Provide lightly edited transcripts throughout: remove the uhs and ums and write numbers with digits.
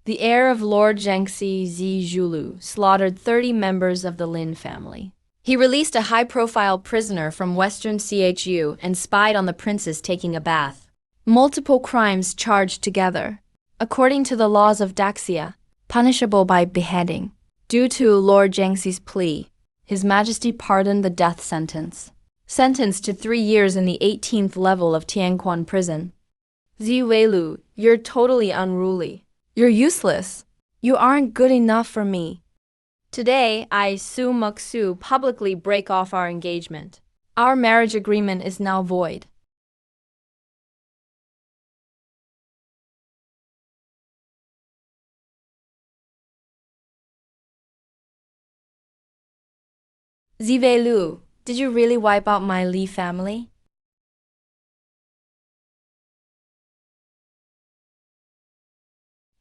The heir of Lord Zhengxi Zhulu slaughtered 30 members of the Lin family. He released a high-profile prisoner from Western Chu and spied on the princess taking a bath. Multiple crimes charged together, according to the laws of Daxia, punishable by beheading. Due to Lord Zhengxi's plea, His Majesty pardoned the death sentence. Sentenced to 3 years in the 18th level of Tianquan prison. Zi Weilu, you're totally unruly. You're useless. You aren't good enough for me. Today, I, Su Muksu, publicly break off our engagement. Our marriage agreement is now void. Ziwei Lu, did you really wipe out my Li family?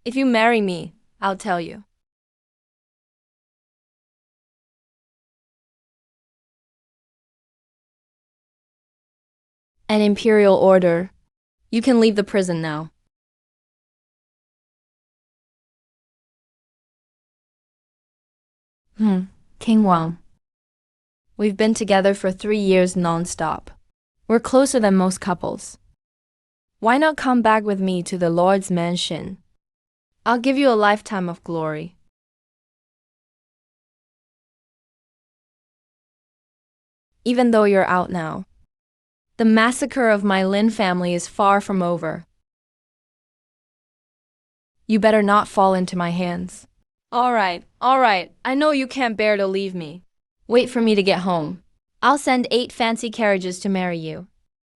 If you marry me, I'll tell you. An imperial order. You can leave the prison now. King Wang. We've been together for 3 years non-stop. We're closer than most couples. Why not come back with me to the Lord's mansion? I'll give you a lifetime of glory. Even though you're out now. The massacre of my Lin family is far from over. You better not fall into my hands. All right. I know you can't bear to leave me. Wait for me to get home. I'll send 8 fancy carriages to marry you.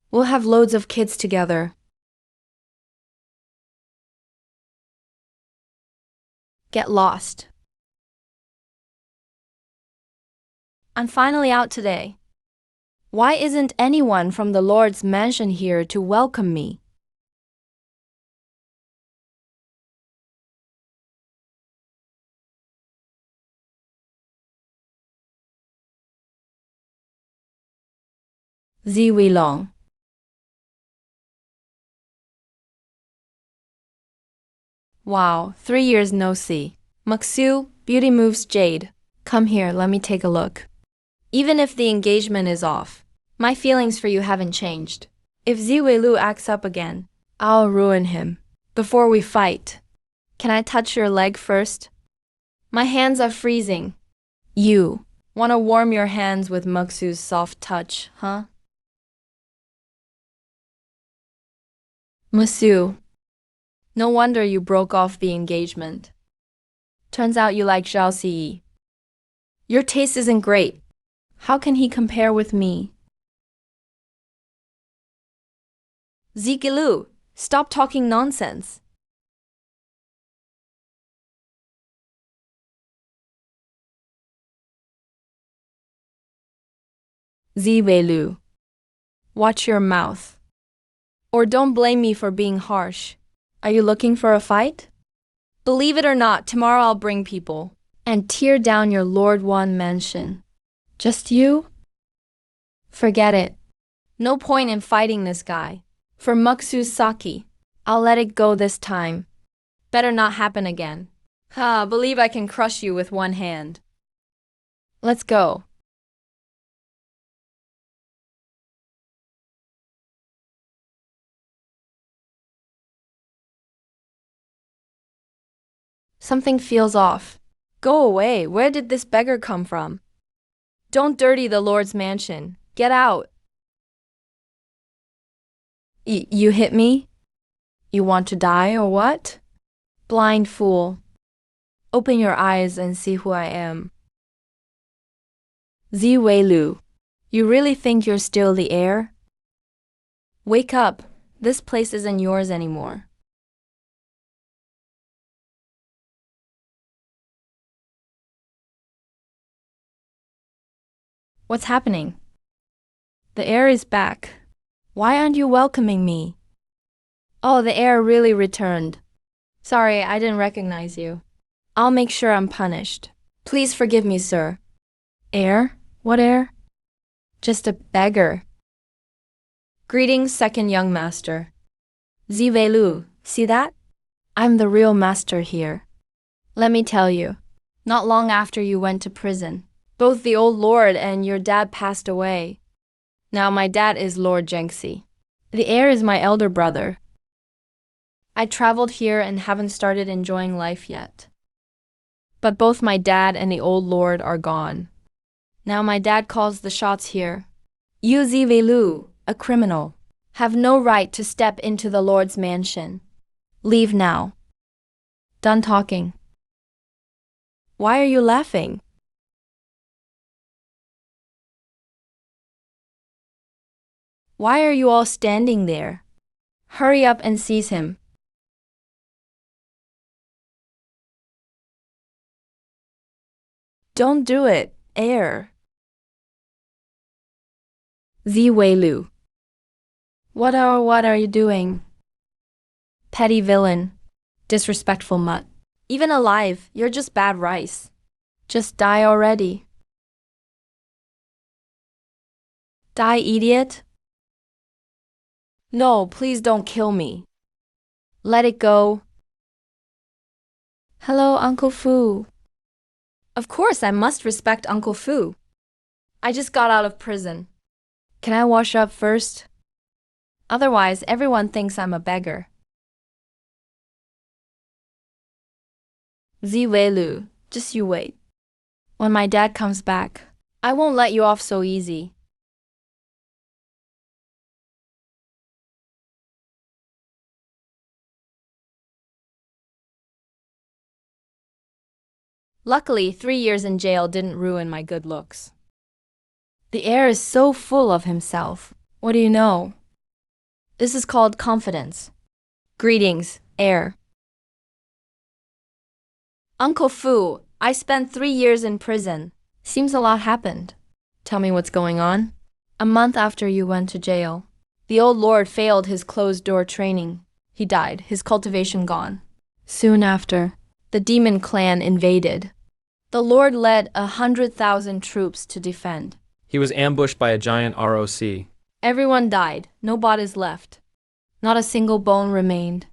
We'll have loads of kids together. Get lost. I'm finally out today. Why isn't anyone from the Lord's mansion here to welcome me? Ziwei Long. Wow, 3 years no see. Muksu, beauty moves jade. Come here, let me take a look. Even if the engagement is off, my feelings for you haven't changed. If Ziwei Lu acts up again, I'll ruin him. Before we fight, can I touch your leg first? My hands are freezing. You wanna warm your hands with Muksu's soft touch, huh? Muksu, no wonder you broke off the engagement. Turns out you like Zhao Ziyi. Your taste isn't great. How can he compare with me? Zigilu, stop talking nonsense. Ziwei Lu, watch your mouth. Or don't blame me for being harsh. Are you looking for a fight? Believe it or not, tomorrow I'll bring people and tear down your Lord Wan mansion. Just you? Forget it. No point in fighting this guy. For Muksu's sake, I'll let it go this time. Better not happen again. Believe I can crush you with one hand. Let's go. Something feels off. Go away. Where did this beggar come from? Don't dirty the Lord's mansion. Get out. You hit me? You want to die or what? Blind fool. Open your eyes and see who I am. Ziwei Lu, you really think you're still the heir? Wake up. This place isn't yours anymore. What's happening? The heir is back. Why aren't you welcoming me? Oh, the heir really returned. Sorry, I didn't recognize you. I'll make sure I'm punished. Please forgive me, sir. Heir? What heir? Just a beggar. Greetings, second young master. Ziwei Lu, see that? I'm the real master here. Let me tell you, not long after you went to prison, both the old lord and your dad passed away. Now my dad is Lord Jenksy. The heir is my elder brother. I traveled here and haven't started enjoying life yet. But both my dad and the old lord are gone. Now my dad calls the shots here. You Zivelu, a criminal, have no right to step into the lord's mansion. Leave now. Done talking. Why are you laughing? Why are you all standing there? Hurry up and seize him. Don't do it, heir. Ziwei. What are you doing? Petty villain. Disrespectful mutt. Even alive, you're just bad rice. Just die already. Die, idiot? No, please don't kill me. Let it go. Hello, Uncle Fu. Of course, I must respect Uncle Fu. I just got out of prison. Can I wash up first? Otherwise, everyone thinks I'm a beggar. Ziwei, just you wait. When my dad comes back, I won't let you off so easy. Luckily, 3 years in jail didn't ruin my good looks. The heir is so full of himself. What do you know? This is called confidence. Greetings, heir. Uncle Fu, I spent 3 years in prison. Seems a lot happened. Tell me what's going on. A month after you went to jail, the old lord failed his closed-door training. He died, his cultivation gone. Soon after, the demon clan invaded. The lord led 100,000 troops to defend. He was ambushed by a giant ROC. Everyone died, no bodies left. Not a single bone remained.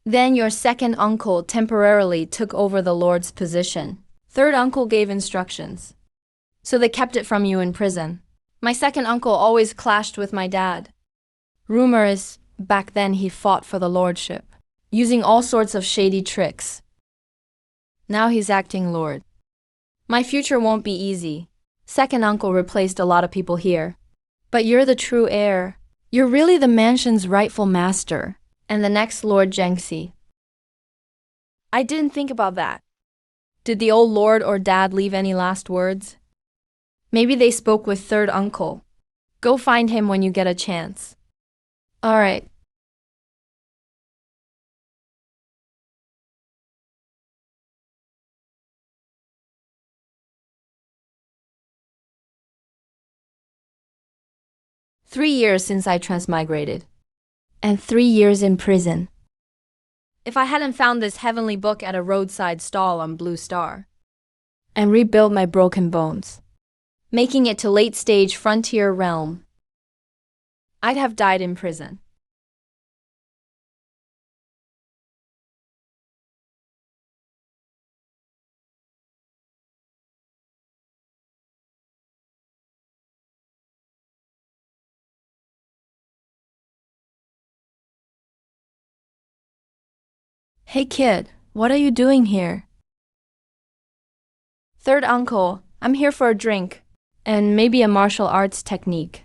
Then your second uncle temporarily took over the lord's position. Third uncle gave instructions. So they kept it from you in prison. My second uncle always clashed with my dad. Rumor is, back then he fought for the lordship, using all sorts of shady tricks. Now he's acting lord. My future won't be easy. Second uncle replaced a lot of people here. But you're the true heir. You're really the mansion's rightful master, and the next Lord Jenksy. I didn't think about that. Did the old lord or dad leave any last words? Maybe they spoke with third uncle. Go find him when you get a chance. All right. "3 years since I transmigrated. And 3 years in prison. If I hadn't found this heavenly book at a roadside stall on Blue Star, and rebuilt my broken bones, making it to late-stage frontier realm, I'd have died in prison. Hey kid, what are you doing here? Third uncle, I'm here for a drink, and maybe a martial arts technique.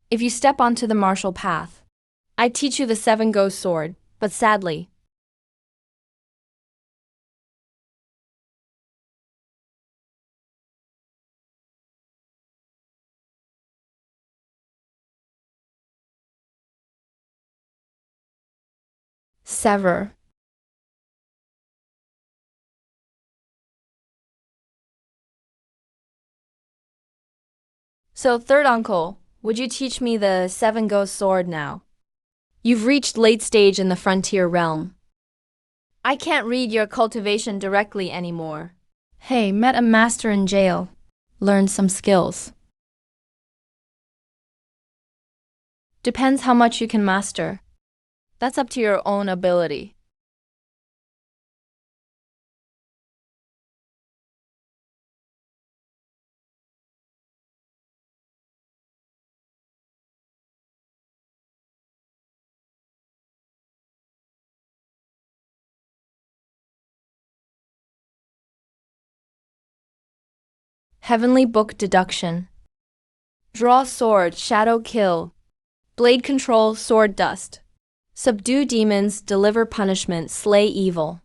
If you step onto the martial path, I teach you the 7-go sword, but sadly, sever. So third uncle, would you teach me the 7-go sword now? You've reached late stage in the frontier realm. I can't read your cultivation directly anymore. Hey, met a master in jail. Learned some skills. Depends how much you can master. That's up to your own ability. Heavenly Book Deduction. Draw sword, shadow kill. Blade control, sword dust. Subdue demons, deliver punishment, slay evil.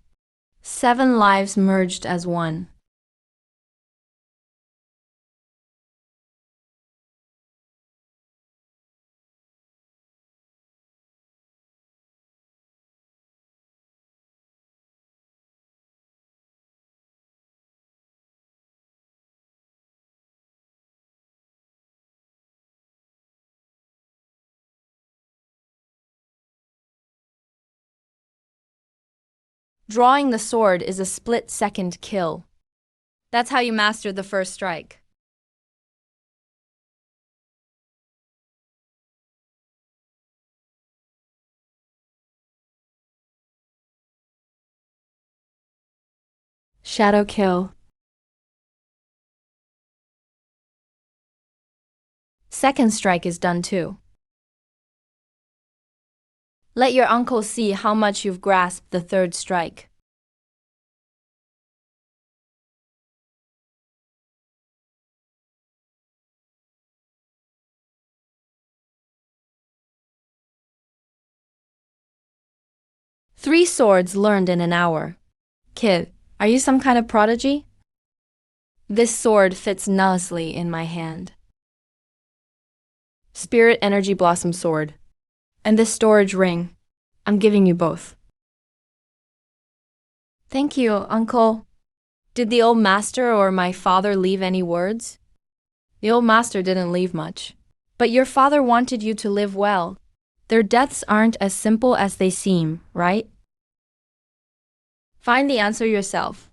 7 lives merged as one. Drawing the sword is a split-second kill. That's how you master the first strike. Shadow kill. Second strike is done too. Let your uncle see how much you've grasped the third strike. Three swords learned in an hour. Kid, are you some kind of prodigy? This sword fits nicely in my hand. Spirit Energy Blossom Sword. And this storage ring. I'm giving you both. Thank you, Uncle. Did the old master or my father leave any words? The old master didn't leave much. But your father wanted you to live well. Their deaths aren't as simple as they seem, right? Find the answer yourself.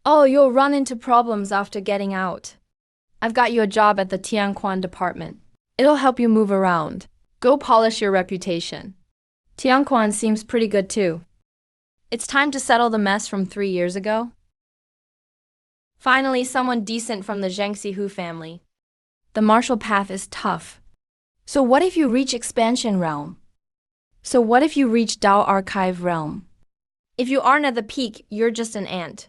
Oh, you'll run into problems after getting out. I've got you a job at the Tianquan department. It'll help you move around. Go polish your reputation. Tianquan seems pretty good too. It's time to settle the mess from 3 years ago. Finally, someone decent from the Zhengxi Hu family. The martial path is tough. So what if you reach Expansion Realm? So what if you reach Dao Archive Realm? If you aren't at the peak, you're just an ant.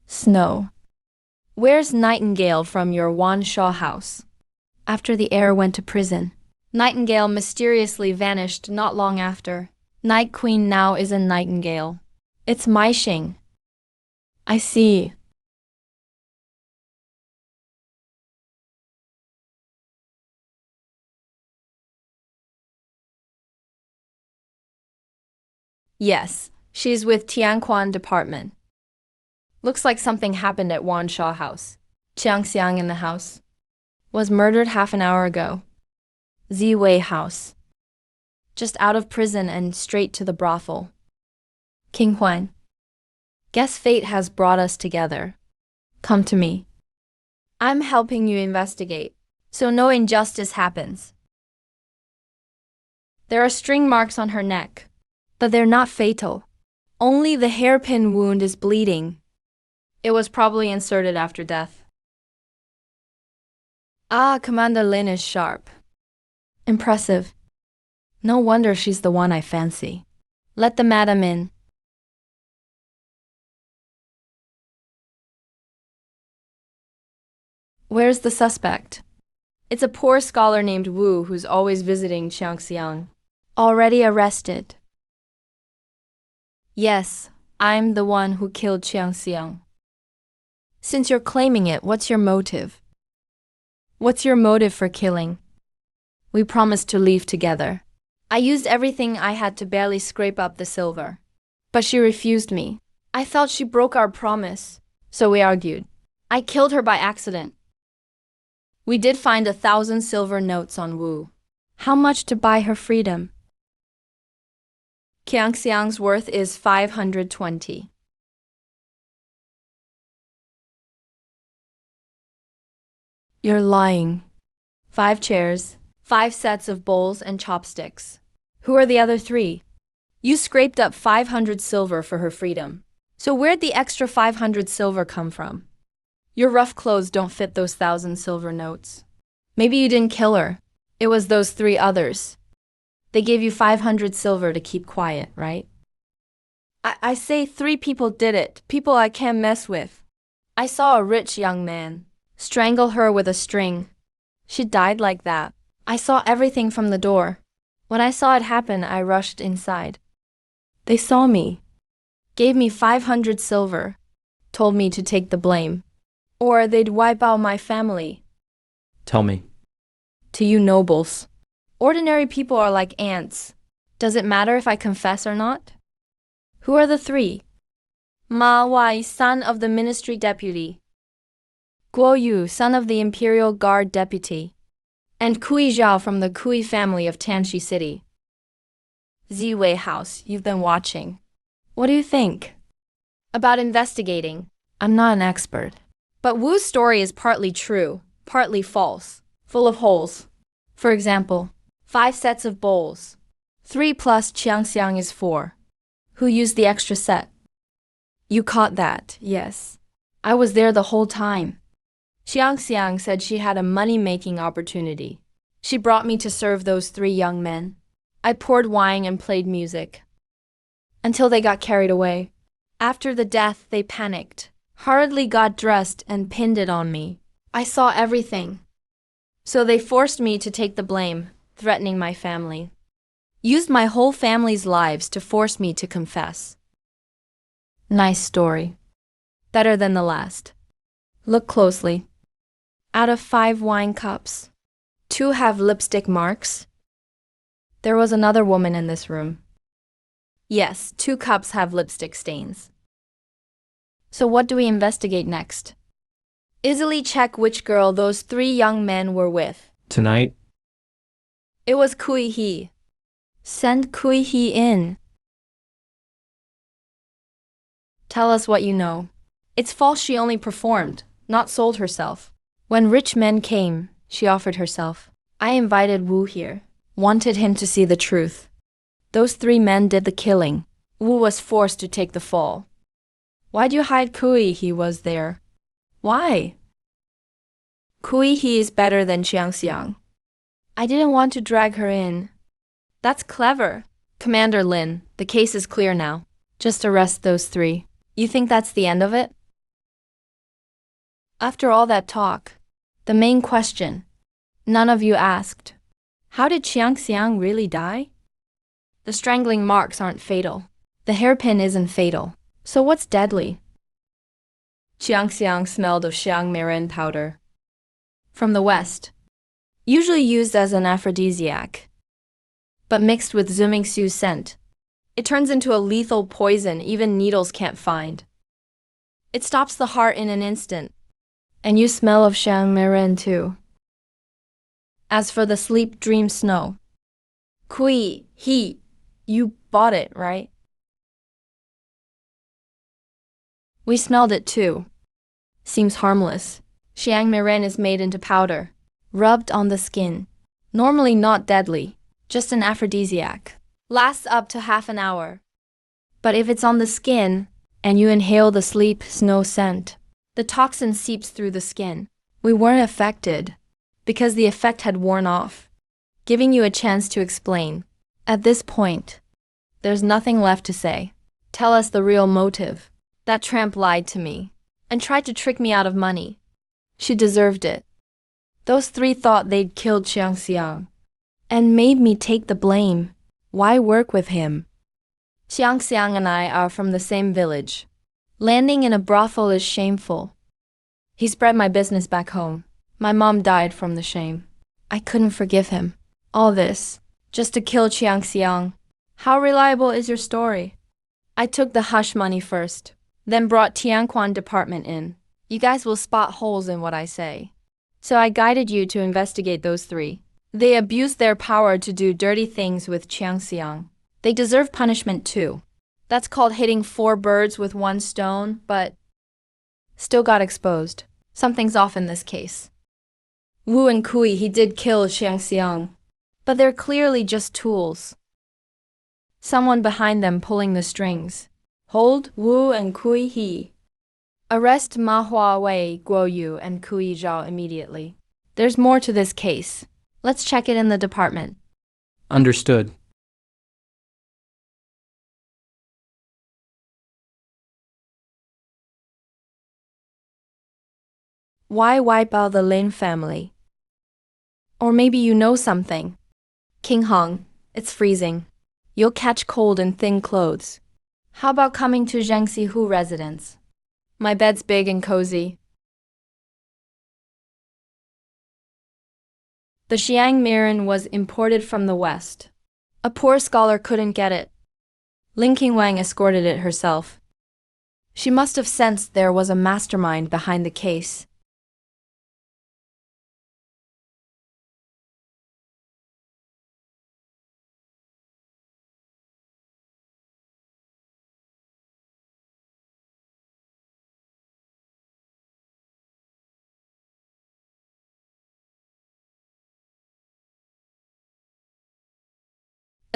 Snow. Where's Nightingale from your Wan Shaw house? After the heir went to prison, Nightingale mysteriously vanished not long after. Night Queen now is a nightingale. It's Maixing. I see. Yes, she's with Tianquan department. Looks like something happened at Wan Shaw house. Chiang Xiang in the house. Was murdered half an hour ago. Ziwei house. Just out of prison and straight to the brothel. King Huan. Guess fate has brought us together. Come to me. I'm helping you investigate, so no injustice happens. There are string marks on her neck, but they're not fatal. Only the hairpin wound is bleeding. It was probably inserted after death. Ah, Commander Lin is sharp. Impressive. No wonder she's the one I fancy. Let the madam in. Where's the suspect? It's a poor scholar named Wu who's always visiting Xiangxiang. Already arrested. Yes, I'm the one who killed Xiangxiang. Since you're claiming it, what's your motive? What's your motive for killing? We promised to leave together. I used everything I had to barely scrape up the silver. But she refused me. I felt she broke our promise, so we argued. I killed her by accident. We did find 1,000 silver notes on Wu. How much to buy her freedom? Xiangxiang's worth is 520. You're lying. 5 chairs, 5 sets of bowls and chopsticks. Who are the other 3? You scraped up 500 silver for her freedom. So where'd the extra 500 silver come from? Your rough clothes don't fit those 1,000 silver notes. Maybe you didn't kill her. It was those 3 others. They gave you 500 silver to keep quiet, right? I say 3 people did it, people I can't mess with. I saw a rich young man strangle her with a string. She died like that. I saw everything from the door. When I saw it happen, I rushed inside. They saw me, gave me 500 silver, told me to take the blame, or they'd wipe out my family. Tell me. To you nobles, ordinary people are like ants. Does it matter if I confess or not? Who are the 3? Ma Wai, son of the ministry deputy. Guo Yu, son of the imperial guard deputy. And Kui Zhao from the Kui family of Tanshi City. Ziwei House, you've been watching. What do you think? About investigating. I'm not an expert. But Wu's story is partly true, partly false, full of holes. For example, 5 sets of bowls. 3 plus Qiangxiang is 4. Who used the extra set? You caught that, yes. I was there the whole time. Qiangxiang said she had a money-making opportunity. She brought me to serve those 3 young men. I poured wine and played music. Until they got carried away. After the death, they panicked, hurriedly got dressed and pinned it on me. I saw everything. So they forced me to take the blame, threatening my family. Used my whole family's lives to force me to confess. Nice story. Better than the last. Look closely. Out of 5 wine cups, 2 have lipstick marks. There was another woman in this room. Yes, 2 cups have lipstick stains. So what do we investigate next? Easily check which girl those 3 young men were with. Tonight? It was Kui He. Send Kui He in. Tell us what you know. It's false she only performed, not sold herself. When rich men came, she offered herself. I invited Wu here, wanted him to see the truth. Those 3 men did the killing. Wu was forced to take the fall. Why'd you hide Kui He was there? Why? Kui He is better than Qiangxiang. I didn't want to drag her in. That's clever. Commander Lin, the case is clear now. Just arrest those 3. You think that's the end of it? After all that talk, the main question, none of you asked. How did Qiangxiang really die? The strangling marks aren't fatal. The hairpin isn't fatal. So what's deadly? Qiangxiang smelled of xiang miren powder. From the west. Usually used as an aphrodisiac. But mixed with Zumingsu's scent, it turns into a lethal poison even needles can't find. It stops the heart in an instant. And you smell of xiang miren too. As for the sleep dream snow, Kui He, you bought it, right? We smelled it too. Seems harmless. Xiang miren is made into powder, rubbed on the skin. Normally not deadly, just an aphrodisiac. Lasts up to half an hour. But if it's on the skin, and you inhale the sleep snow scent, the toxin seeps through the skin. We weren't affected, because the effect had worn off, giving you a chance to explain. At this point, there's nothing left to say. Tell us the real motive. That tramp lied to me, and tried to trick me out of money. She deserved it. Those 3 thought they'd killed Qiangxiang, and made me take the blame. Why work with him? Qiangxiang and I are from the same village. Landing in a brothel is shameful. He spread my business back home. My mom died from the shame. I couldn't forgive him. All this, just to kill Qiangxiang. How reliable is your story? I took the hush money first, then brought Tianquan department in. You guys will spot holes in what I say. So I guided you to investigate those 3. They abused their power to do dirty things with Qiangxiang. They deserve punishment too. That's called hitting 4 birds with 1 stone, but still got exposed. Something's off in this case. Wu and Kui, he did kill Xiangxiang. But they're clearly just tools. Someone behind them pulling the strings. Hold Wu and Kui he. Arrest Ma Huawei, Guo Yu, and Kui Zhao immediately. There's more to this case. Let's check it in the department. Understood. Why wipe out the Lin family? Or maybe you know something. King Hong, it's freezing. You'll catch cold in thin clothes. How about coming to Zhangxi Hu residence? My bed's big and cozy. The Xiang Miran was imported from the West. A poor scholar couldn't get it. Lin Qingwang escorted it herself. She must have sensed there was a mastermind behind the case.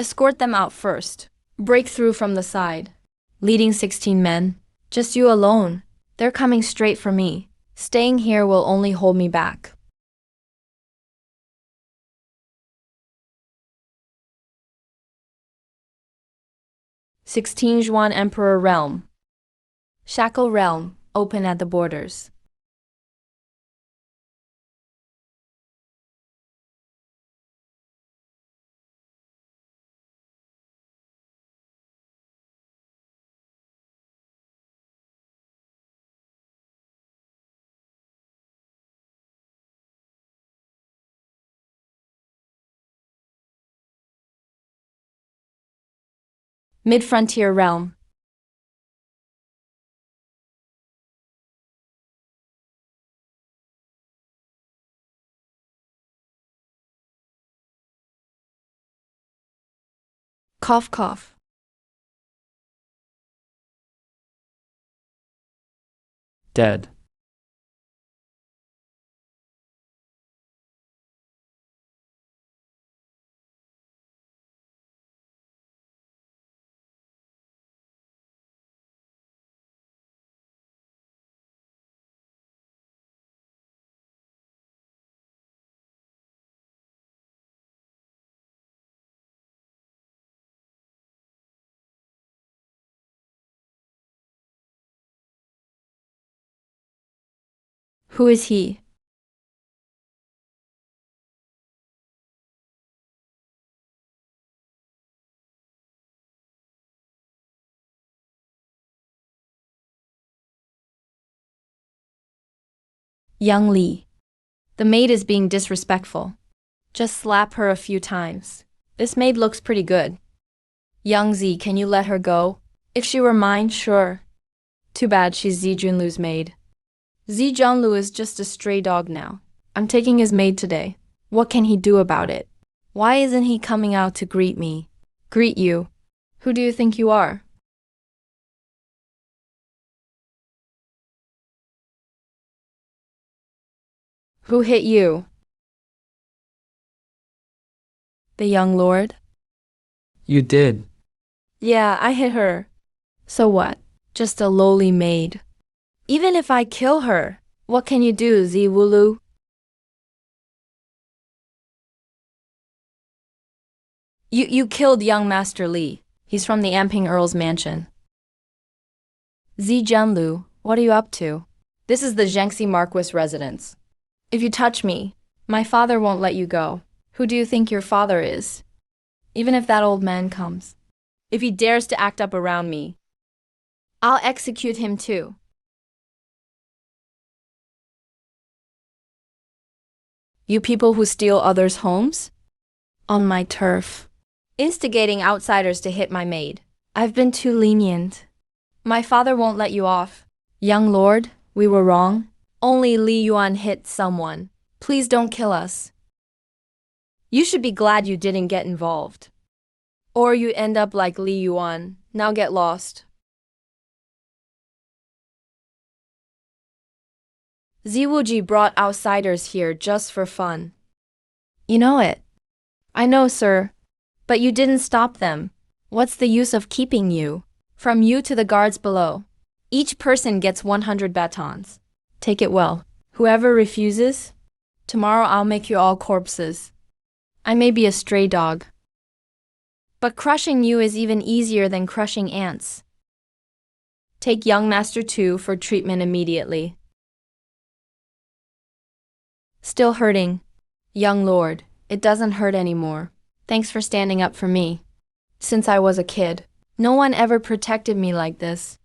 Escort them out first. Break through from the side. Leading 16 men. Just you alone. They're coming straight for me. Staying here will only hold me back. Zhuan Emperor Realm. Shackle Realm, open at the borders. Mid-Frontier Realm. Cough cough. Dead. Who is he? Young Li. The maid is being disrespectful. Just slap her a few times. This maid looks pretty good. Young Zi, can you let her go? If she were mine, sure. Too bad she's Zi Junlu's maid. Zi Junlu is just a stray dog now. I'm taking his maid today. What can he do about it? Why isn't he coming out to greet me? Greet you? Who do you think you are? Who hit you? The young lord? You did. Yeah, I hit her. So what? Just a lowly maid. Even if I kill her, what can you do, Zi Wulu? You killed young Master Li. He's from the Amping Earl's mansion. Zi Junlu, what are you up to? This is the Zhengxi Marquis residence. If you touch me, my father won't let you go. Who do you think your father is? Even if that old man comes. If he dares to act up around me, I'll execute him too. You people who steal others' homes? On my turf. Instigating outsiders to hit my maid. I've been too lenient. My father won't let you off. Young lord, we were wrong. Only Li Yuan hit someone. Please don't kill us. You should be glad you didn't get involved. Or you end up like Li Yuan. Now get lost. Ziwuji brought outsiders here just for fun. You know it. I know, sir. But you didn't stop them. What's the use of keeping you? From you to the guards below. Each person gets 100 batons. Take it well. Whoever refuses, tomorrow I'll make you all corpses. I may be a stray dog, but crushing you is even easier than crushing ants. Take young Master 2 for treatment immediately. Still hurting. Young Lord, it doesn't hurt anymore. Thanks for standing up for me. Since I was a kid, no one ever protected me like this.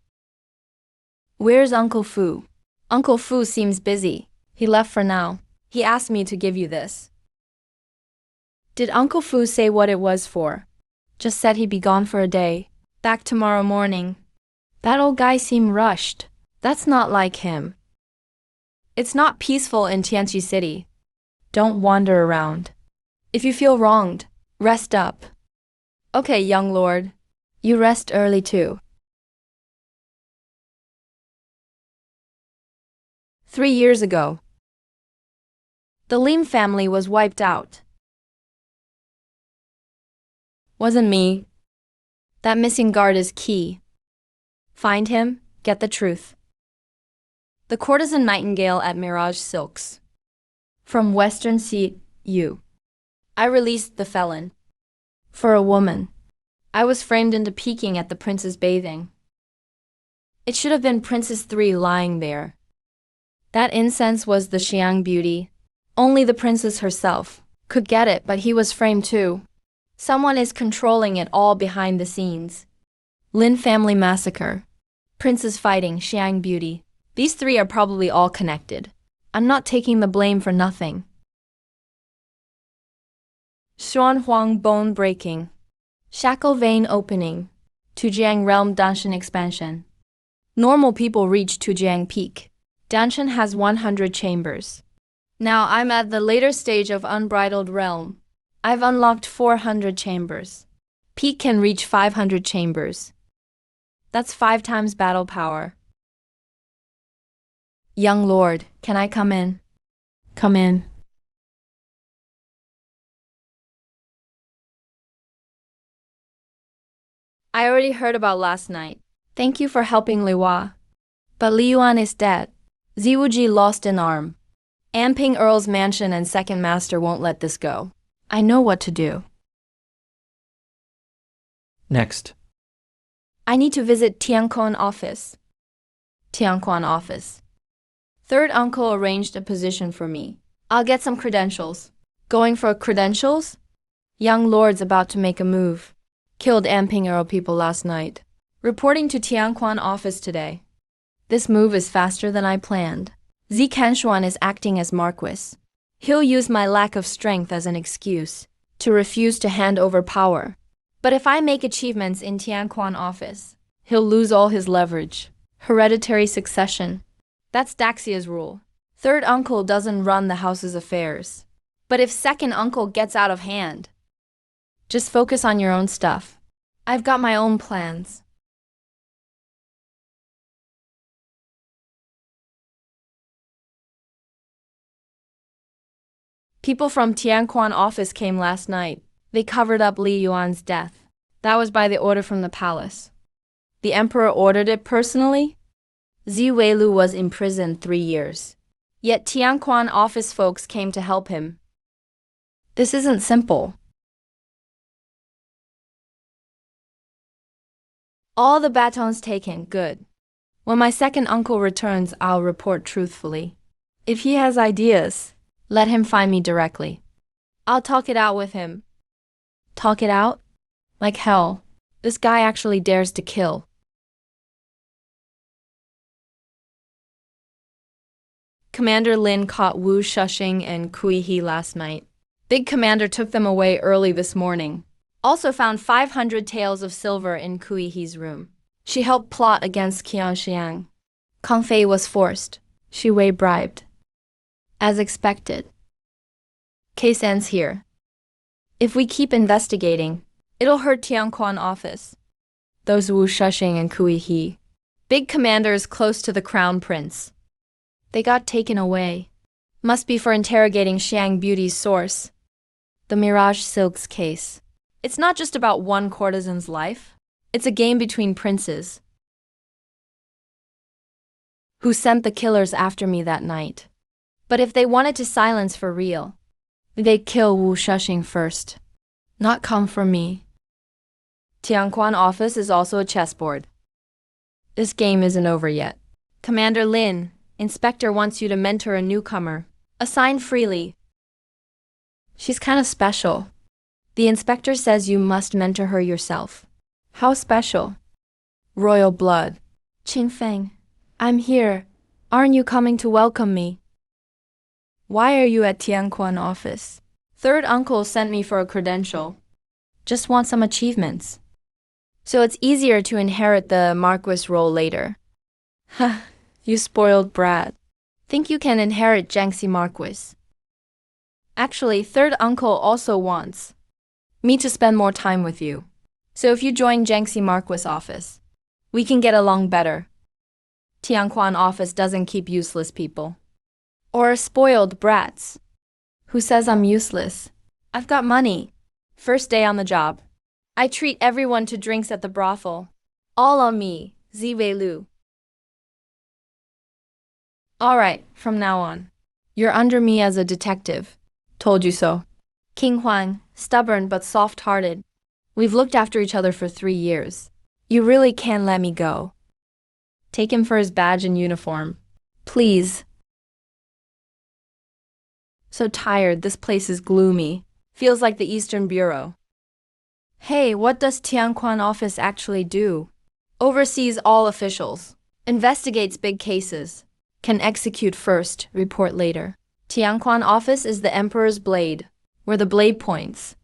Where's Uncle Fu? Uncle Fu seems busy. He left for now. He asked me to give you this. Did Uncle Fu say what it was for? Just said he'd be gone for a day. Back tomorrow morning. That old guy seemed rushed. That's not like him. It's not peaceful in Tianqi City. Don't wander around. If you feel wronged, rest up. Okay, young lord. You rest early too. 3 years ago, the Lim family was wiped out. Wasn't me. That missing guard is key. Find him, get the truth. The courtesan Nightingale at Mirage Silks. From Western CU. I released the felon. For a woman. I was framed into peeking at the prince's bathing. It should have been Princess 3 lying there. That incense was the Xiang beauty. Only the princess herself could get it, but he was framed too. Someone is controlling it all behind the scenes. Lin family massacre. Princess fighting Xiang beauty. These 3 are probably all connected. I'm not taking the blame for nothing. Xuan Huang bone breaking. Shackle vein opening. Tujiang realm Danshan expansion. Normal people reach Tujiang peak. Danshan has 100 chambers. Now I'm at the later stage of unbridled realm. I've unlocked 400 chambers. Peak can reach 500 chambers. That's 5 times battle power. Young lord, can I come in? Come in. I already heard about last night. Thank you for helping Liwa. But Li Yuan is dead. Ziwuji lost an arm. Anping Earl's mansion and second master won't let this go. I know what to do. Next. I need to visit Tianquan office. Tianquan office. Third uncle arranged a position for me. I'll get some credentials. Going for credentials? Young lord's about to make a move. Killed Anping Earl people last night. Reporting to Tianquan office today. This move is faster than I planned. Zi Kanshuan is acting as Marquis. He'll use my lack of strength as an excuse to refuse to hand over power. But if I make achievements in Tianquan office, he'll lose all his leverage. Hereditary succession. That's Daxia's rule. Third uncle doesn't run the house's affairs. But if second uncle gets out of hand, just focus on your own stuff. I've got my own plans. People from Tianquan office came last night. They covered up Li Yuan's death. That was by the order from the palace. The emperor ordered it personally? Zi Weilu was imprisoned 3 years. Yet Tianquan office folks came to help him. This isn't simple. All the batons taken, good. When my second uncle returns, I'll report truthfully. If he has ideas, let him find me directly. I'll talk it out with him. Talk it out? Like hell. This guy actually dares to kill. Commander Lin caught Wu Shushing and Kui He last night. Big Commander took them away early this morning. Also found 500 taels of silver in Kui He's room. She helped plot against Qianxiang. Kang Fei was forced. Xu Wei bribed. As expected. Case ends here. If we keep investigating, it'll hurt Tianquan office. Those Wu Shushing and Kui He. Big Commander is close to the Crown Prince. They got taken away. Must be for interrogating Xiang Beauty's source. The Mirage Silks case. It's not just about one courtesan's life. It's a game between princes. Who sent the killers after me that night? But if they wanted to silence for real, they'd kill Wu Shuxing first. Not come for me. Tianquan office is also a chessboard. This game isn't over yet. Commander Lin, Inspector wants you to mentor a newcomer. Assign freely. She's kind of special. The inspector says you must mentor her yourself. How special? Royal blood. Qin Feng, I'm here. Aren't you coming to welcome me? Why are you at Tianquan office? Third uncle sent me for a credential. Just want some achievements. So it's easier to inherit the Marquis role later. Ha, you spoiled brat. Think you can inherit Jiangxi Marquis. Actually, third uncle also wants me to spend more time with you. So if you join Jiangxi Marquis office, we can get along better. Tianquan office doesn't keep useless people. Or spoiled brats. Who says I'm useless? I've got money. First day on the job. I treat everyone to drinks at the brothel. All on me, Ziwei Lu. Alright, from now on. You're under me as a detective. Told you so. King Huang, stubborn but soft-hearted. We've looked after each other for 3 years. You really can't let me go. Take him for his badge and uniform. Please. So tired, this place is gloomy. Feels like the Eastern Bureau. Hey, what does Tianquan office actually do? Oversees all officials. Investigates big cases. Can execute first, report later. Tianquan office is the emperor's blade, where the blade points.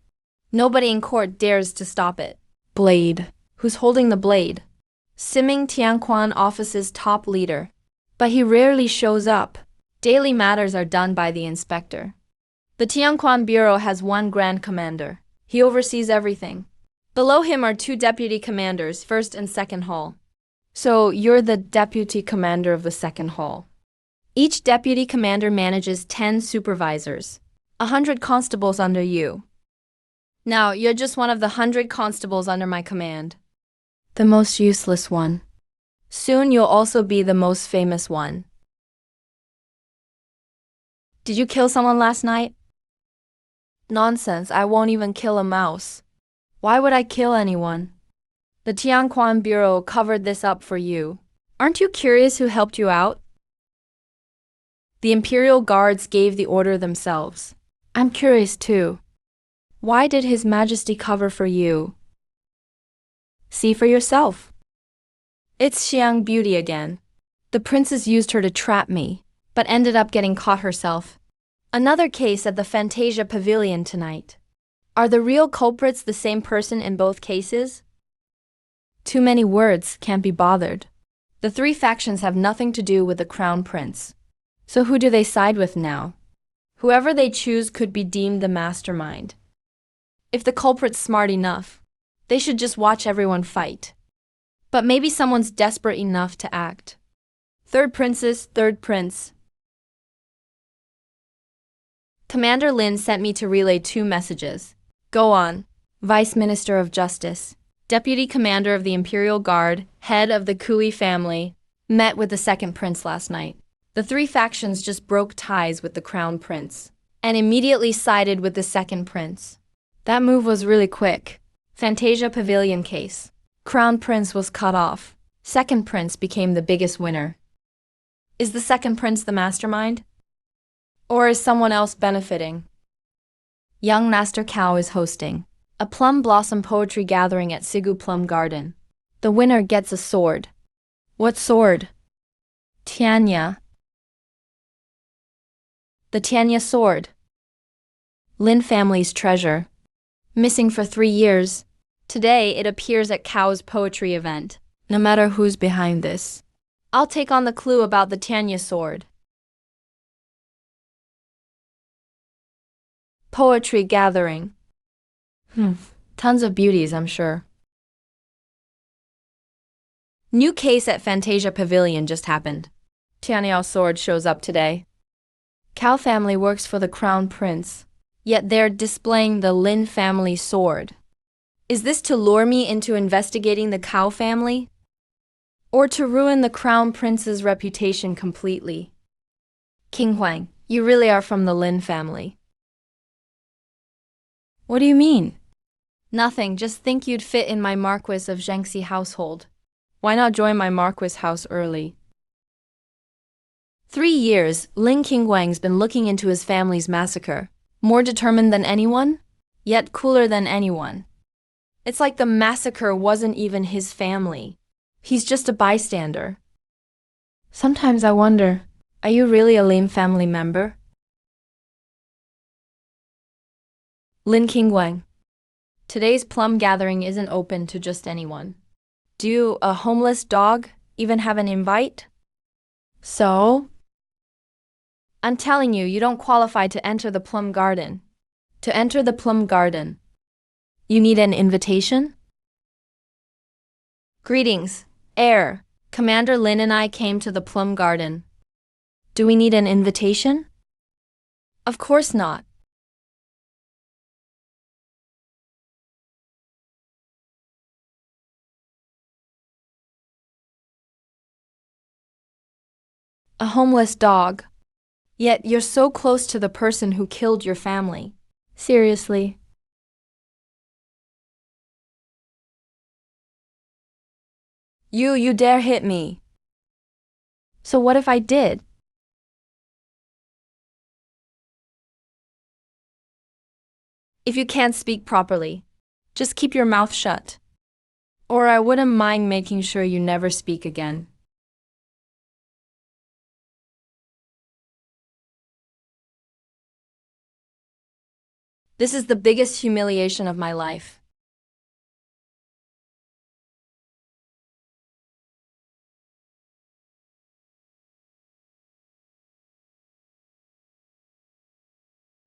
Nobody in court dares to stop it. Blade. Who's holding the blade? Simming Tianquan office's top leader. But he rarely shows up. Daily matters are done by the inspector. The Tianquan Bureau has one grand commander. He oversees everything. Below him are 2 deputy commanders, first and second hall. So you're the deputy commander of the second hall. Each deputy commander manages 10 supervisors, 100 constables under you. Now, you're just one of the 100 constables under my command. The most useless one. Soon you'll also be the most famous one. Did you kill someone last night? Nonsense, I won't even kill a mouse. Why would I kill anyone? The Tianquan Bureau covered this up for you. Aren't you curious who helped you out? The Imperial Guards gave the order themselves. I'm curious too. Why did His Majesty cover for you? See for yourself. It's Xiang Beauty again. The princess used her to trap me, but ended up getting caught herself. Another case at the Fantasia Pavilion tonight. Are the real culprits the same person in both cases? Too many words, can't be bothered. The 3 factions have nothing to do with the Crown Prince. So who do they side with now? Whoever they choose could be deemed the mastermind. If the culprit's smart enough, they should just watch everyone fight. But maybe someone's desperate enough to act. Third princess, third prince. Commander Lin sent me to relay 2 messages. Go on. Vice Minister of Justice, Deputy Commander of the Imperial Guard, head of the Kui family, met with the second prince last night. The 3 factions just broke ties with the Crown Prince and immediately sided with the second prince. That move was really quick. Fantasia Pavilion case. Crown Prince was cut off. Second prince became the biggest winner. Is the second prince the mastermind? Or is someone else benefiting? Young Master Cao is hosting a plum blossom poetry gathering at Sigu Plum Garden. The winner gets a sword. What sword? Tianya. The Tianya sword. Lin family's treasure. Missing for 3 years. Today it appears at Cao's poetry event. No matter who's behind this, I'll take on the clue about the Tianya sword. Poetry gathering. Tons of beauties, I'm sure. New case at Fantasia Pavilion just happened. Tianyao sword shows up today. Cao family works for the crown prince, yet they're displaying the Lin family sword. Is this to lure me into investigating the Cao family? Or to ruin the crown prince's reputation completely? King Huang, you really are from the Lin family. What do you mean? Nothing, just think you'd fit in my Marquis of Jiangxi household. Why not join my Marquis house early? 3 years, Lin Qingguang's been looking into his family's massacre. More determined than anyone, yet cooler than anyone. It's like the massacre wasn't even his family. He's just a bystander. Sometimes I wonder, are you really a Lin family member? Lin Qingguang. Today's plum gathering isn't open to just anyone. Do you, a homeless dog, even have an invite? So? I'm telling you, you don't qualify to enter the plum garden. To enter the plum garden, you need an invitation? Greetings, heir. Commander Lin and I came to the plum garden. Do we need an invitation? Of course not. A homeless dog. Yet you're so close to the person who killed your family. Seriously. You dare hit me. So what if I did? If you can't speak properly, just keep your mouth shut. Or I wouldn't mind making sure you never speak again. This is the biggest humiliation of my life.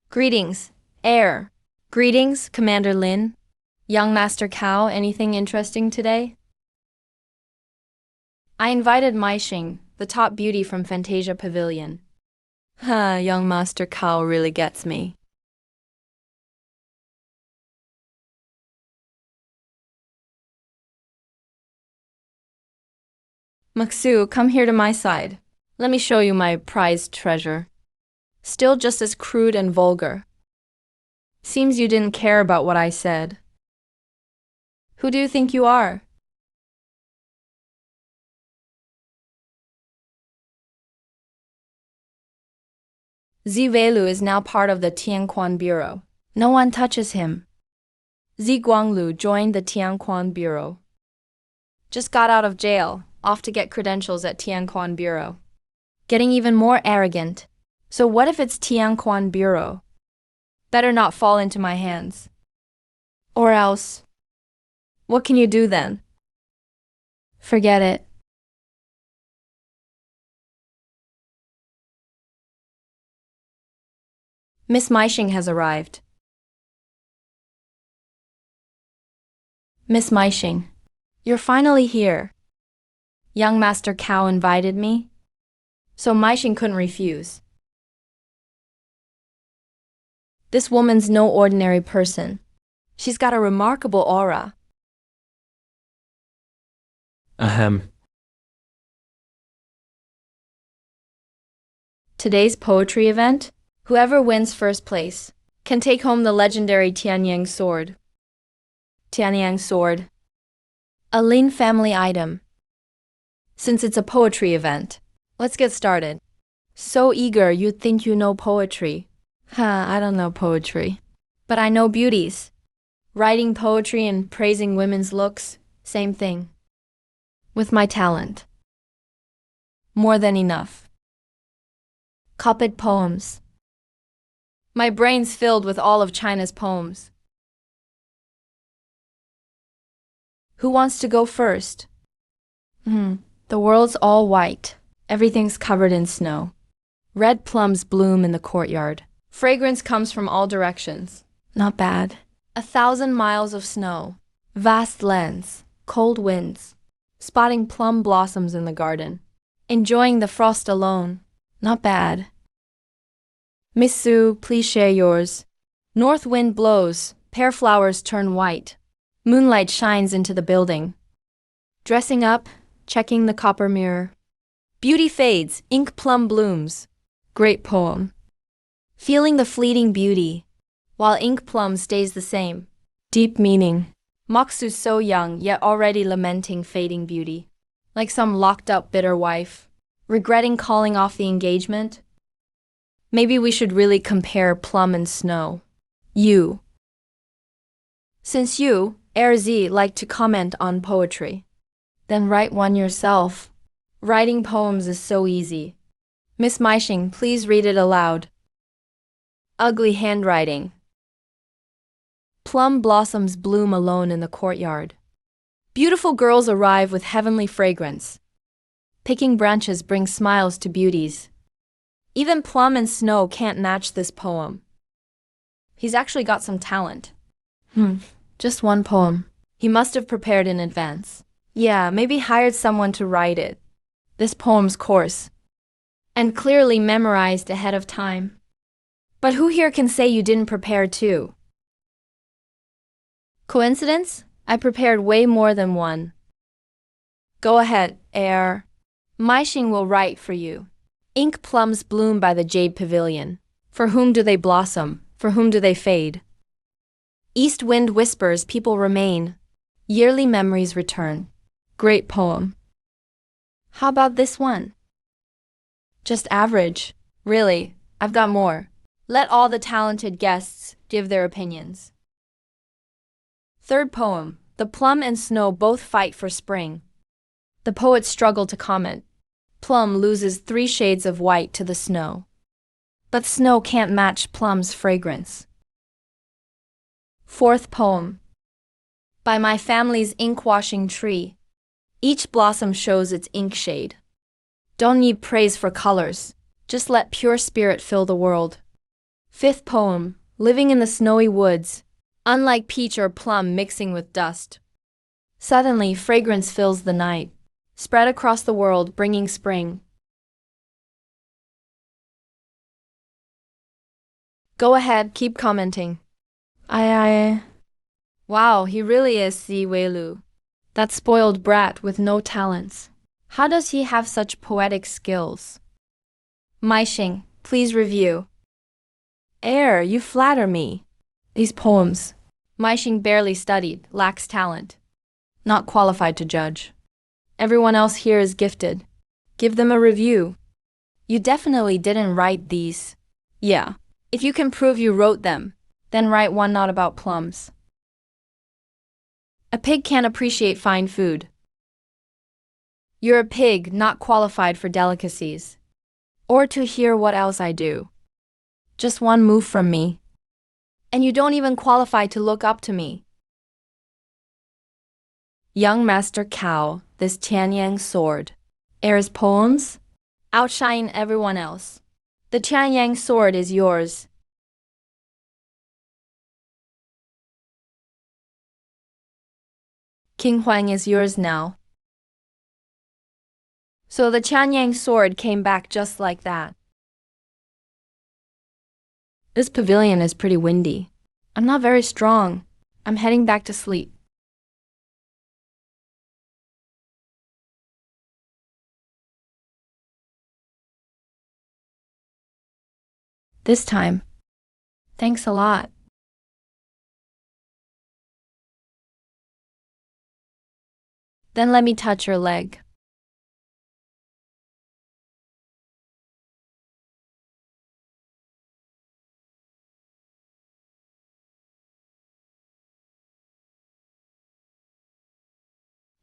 Greetings, heir. Greetings, Commander Lin. Young Master Cao, anything interesting today? I invited Mai Xing, the top beauty from Fantasia Pavilion. Young Master Cao really gets me. Maksu, come here to my side. Let me show you my prized treasure. Still just as crude and vulgar. Seems you didn't care about what I said. Who do you think you are? Zi Weilu is now part of the Tianquan Bureau. No one touches him. Zi Guanglu joined the Tianquan Bureau. Just got out of jail, off to get credentials at Tianquan Bureau. Getting even more arrogant. So what if it's Tianquan Bureau? Better not fall into my hands. Or else, what can you do then? Forget it. Miss Meishing has arrived. Miss Meishing, you're finally here. Young Master Cao invited me, so Meishing couldn't refuse. This woman's no ordinary person. She's got a remarkable aura. Ahem. Today's poetry event, whoever wins first place can take home the legendary Tianyang sword. Tianyang sword. A Lin family item. Since it's a poetry event, let's get started. So eager you'd think you know poetry. I don't know poetry. But I know beauties. Writing poetry and praising women's looks, same thing. With my talent. More than enough. Copied poems. My brain's filled with all of China's poems. Who wants to go first? The world's all white. Everything's covered in snow. Red plums bloom in the courtyard. Fragrance comes from all directions. Not bad. 1,000 miles of snow. Vast lands. Cold winds. Spotting plum blossoms in the garden. Enjoying the frost alone. Not bad. Miss Sue, please share yours. North wind blows, pear flowers turn white. Moonlight shines into the building. Dressing up, checking the copper mirror. Beauty fades, ink plum blooms. Great poem. Feeling the fleeting beauty, while ink plum stays the same. Deep meaning. Moksu so young, yet already lamenting fading beauty. Like some locked-up bitter wife, regretting calling off the engagement. Maybe we should really compare plum and snow. You. Since you, RZ, like to comment on poetry, then write one yourself. Writing poems is so easy. Miss Meishing, please read it aloud. Ugly handwriting. Plum blossoms bloom alone in the courtyard. Beautiful girls arrive with heavenly fragrance. Picking branches brings smiles to beauties. Even plum and snow can't match this poem. He's actually got some talent. Just one poem. He must have prepared in advance. Yeah, maybe hired someone to write it. This poem's coarse. And clearly memorized ahead of time. But who here can say you didn't prepare too? Coincidence? I prepared way more than one. Go ahead, Air. Meishing will write for you. Ink plums bloom by the jade pavilion. For whom do they blossom? For whom do they fade? East wind whispers, people remain. Yearly memories return. Great poem. How about this one? Just average. Really, I've got more. Let all the talented guests give their opinions. Third poem. The plum and snow both fight for spring. The poet struggled to comment. Plum loses 3 shades of white to the snow. But snow can't match plum's fragrance. Fourth poem. By my family's ink-washing tree, each blossom shows its ink shade. Don't need praise for colors, just let pure spirit fill the world. Fifth poem. Living in the snowy woods, unlike peach or plum mixing with dust. Suddenly, fragrance fills the night, spread across the world, bringing spring. Go ahead, keep commenting. Wow, he really is Si Weilu. That spoiled brat with no talents. How does he have such poetic skills? Meishing, please review. Air, you flatter me. These poems. Meishing barely studied, lacks talent. Not qualified to judge. Everyone else here is gifted. Give them a review. You definitely didn't write these. Yeah. If you can prove you wrote them, then write one not about plums. A pig can't appreciate fine food. You're a pig, not qualified for delicacies. Or to hear what else I do. Just one move from me. And you don't even qualify to look up to me. Young Master Cow, this Tianyang sword. Air's poems? Outshine everyone else. The Tianyang sword is yours. King Huang is yours now. So the Tianyang sword came back just like that. This pavilion is pretty windy. I'm not very strong. I'm heading back to sleep. This time. Thanks a lot. Then let me touch your leg.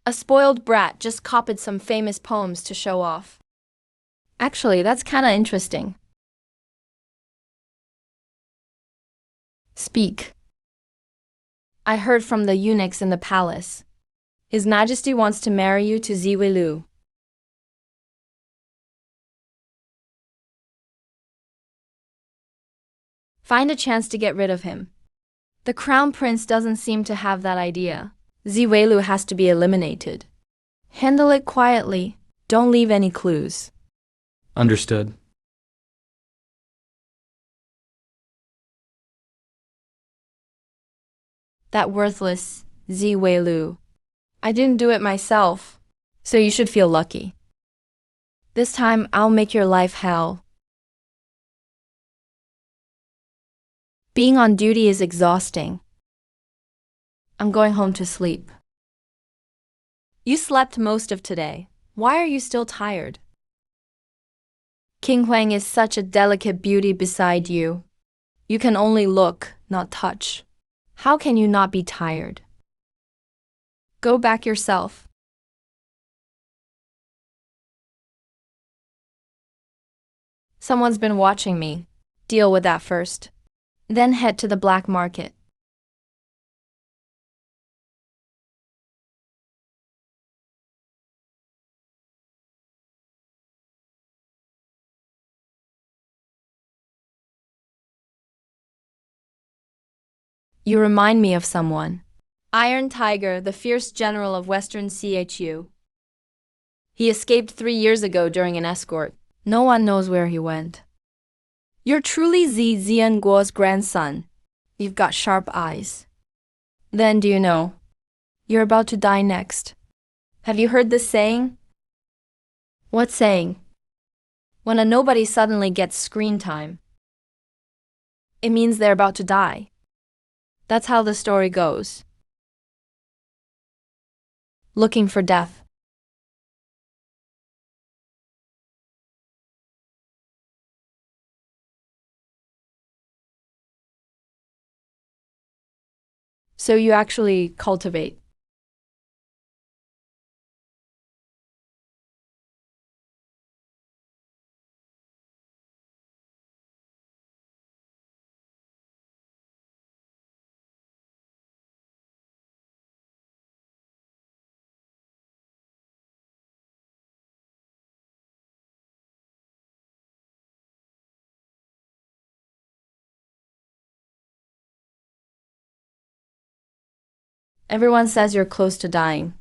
A spoiled brat just copied some famous poems to show off. Actually, that's kinda interesting. Speak. I heard from the eunuchs in the palace. His Majesty wants to marry you to Ziwei. Find a chance to get rid of him. The crown prince doesn't seem to have that idea. Ziwei has to be eliminated. Handle it quietly. Don't leave any clues. Understood. That worthless Zi Weilu. I didn't do it myself, so you should feel lucky. This time, I'll make your life hell. Being on duty is exhausting. I'm going home to sleep. You slept most of today. Why are you still tired? King Huang is such a delicate beauty beside you. You can only look, not touch. How can you not be tired? Go back yourself. Someone's been watching me. Deal with that first. Then head to the black market. You remind me of someone. Iron Tiger, the fierce general of Western CHU. He escaped 3 years ago during an escort. No one knows where he went. You're truly Zi Zianguo's grandson. You've got sharp eyes. Then do you know? You're about to die next. Have you heard this saying? What saying? When a nobody suddenly gets screen time, it means they're about to die. That's how the story goes. Looking for death. So you actually cultivate. Everyone says you're close to dying.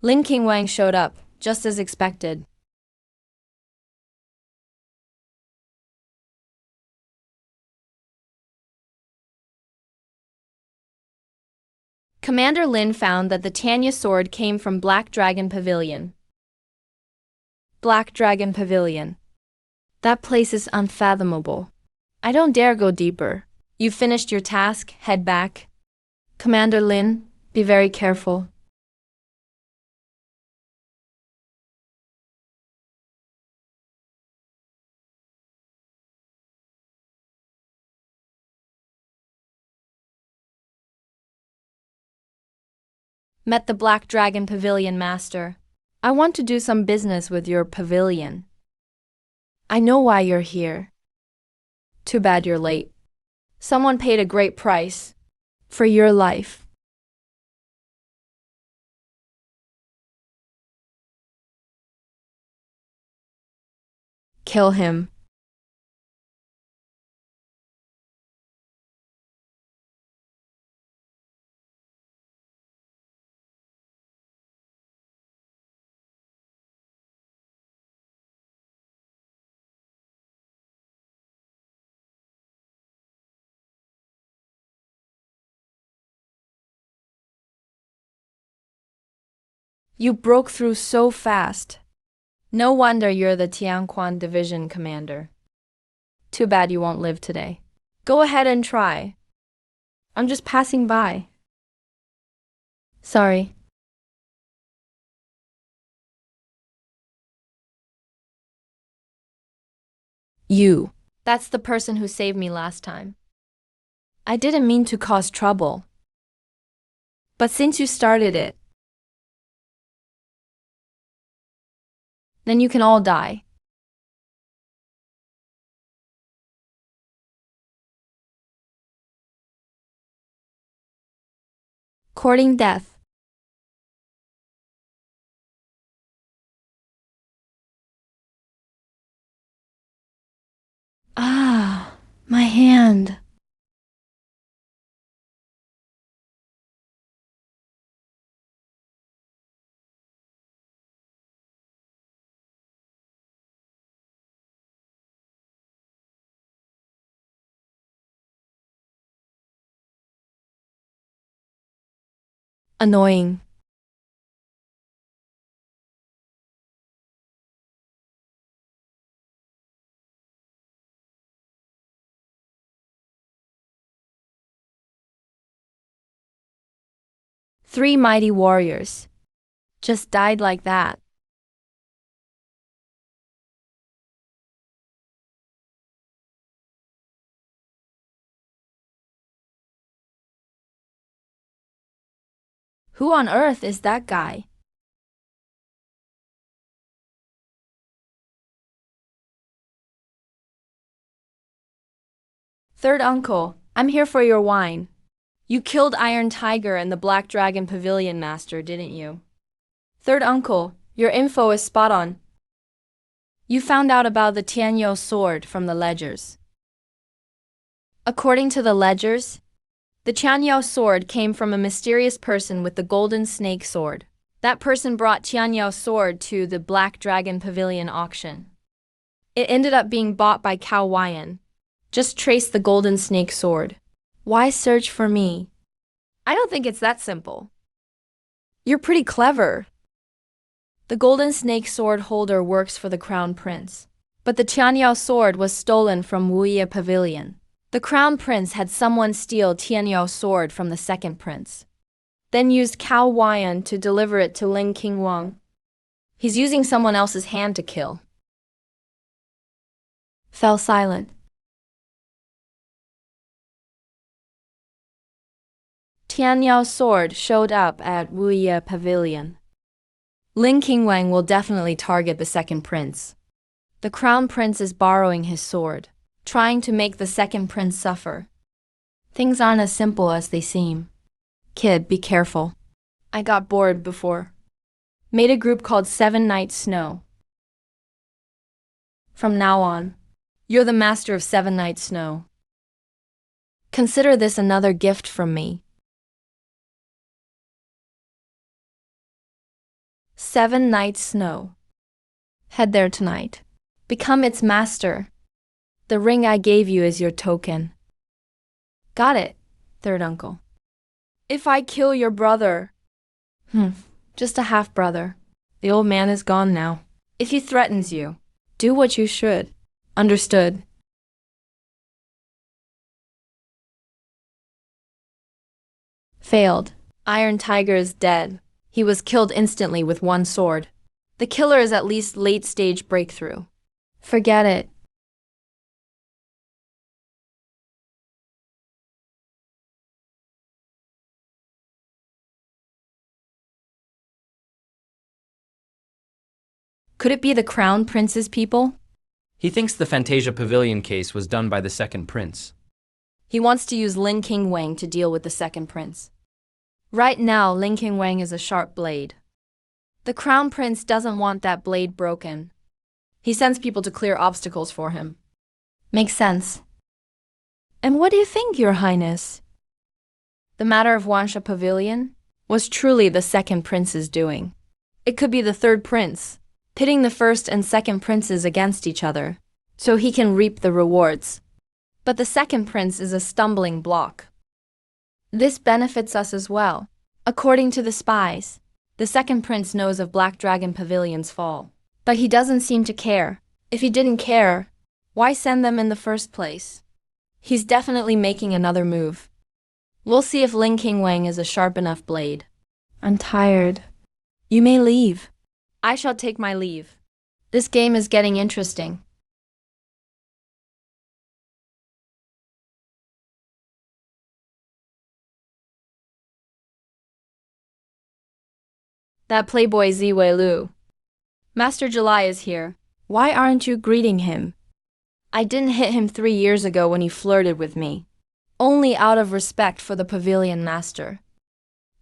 Lin King Wang showed up, just as expected. Commander Lin found that the Tanya sword came from Black Dragon Pavilion. Black Dragon Pavilion. That place is unfathomable. I don't dare go deeper. You've finished your task, head back. Commander Lin, be very careful. Met the Black Dragon Pavilion master. I want to do some business with your pavilion. I know why you're here. Too bad you're late. Someone paid a great price for your life. Kill him. You broke through so fast. No wonder you're the Tianquan Division commander. Too bad you won't live today. Go ahead and try. I'm just passing by. Sorry. You. That's the person who saved me last time. I didn't mean to cause trouble. But since you started it, then you can all die. Courting death. hand. Annoying. Three mighty warriors just died like that. Who on earth is that guy? Third uncle, I'm here for your wine. You killed Iron Tiger and the Black Dragon Pavilion Master, didn't you? Third uncle, your info is spot on. You found out about the Tianyou sword from the ledgers. According to the ledgers, the Tianyou sword came from a mysterious person with the golden snake sword. That person brought Tianyou's sword to the Black Dragon Pavilion auction. It ended up being bought by Cao Weian. Just trace the golden snake sword. Why search for me? I don't think it's that simple. You're pretty clever. The golden snake sword holder works for the crown prince. But the Tianyou sword was stolen from Wuye Pavilion. The crown prince had someone steal Tianyou's sword from the second prince, then used Cao Weian to deliver it to Ling Qingwang. He's using someone else's hand to kill. Fell silent. Tianyou's sword showed up at Wuye Pavilion. Ling Qingwang will definitely target the second prince. The crown prince is borrowing his sword, trying to make the second prince suffer. Things aren't as simple as they seem. Kid, be careful. I got bored before. Made a group called 7 Night Snow. From now on, you're the master of 7 Night Snow. Consider this another gift from me. 7 Night Snow. Head there tonight. Become its master. The ring I gave you is your token. Got it, third uncle. If I kill your brother. Just a half-brother. The old man is gone now. If he threatens you, do what you should. Understood. Failed. Iron Tiger is dead. He was killed instantly with one sword. The killer is at least late-stage breakthrough. Forget it. Could it be the Crown Prince's people? He thinks the Fantasia Pavilion case was done by the second prince. He wants to use Ling Qingwang to deal with the second prince. Right now, Ling Qingwang is a sharp blade. The Crown Prince doesn't want that blade broken. He sends people to clear obstacles for him. Makes sense. And what do you think, Your Highness? The matter of Wansha Pavilion was truly the second prince's doing. It could be the third prince, pitting the first and second princes against each other, so he can reap the rewards. But the second prince is a stumbling block. This benefits us as well. According to the spies, the second prince knows of Black Dragon Pavilion's fall. But he doesn't seem to care. If he didn't care, why send them in the first place? He's definitely making another move. We'll see if Ling Qingwang is a sharp enough blade. I'm tired. You may leave. I shall take my leave. This game is getting interesting. That playboy Ziwei Lu. Master July is here. Why aren't you greeting him? I didn't hit him 3 years ago when he flirted with me. Only out of respect for the pavilion master.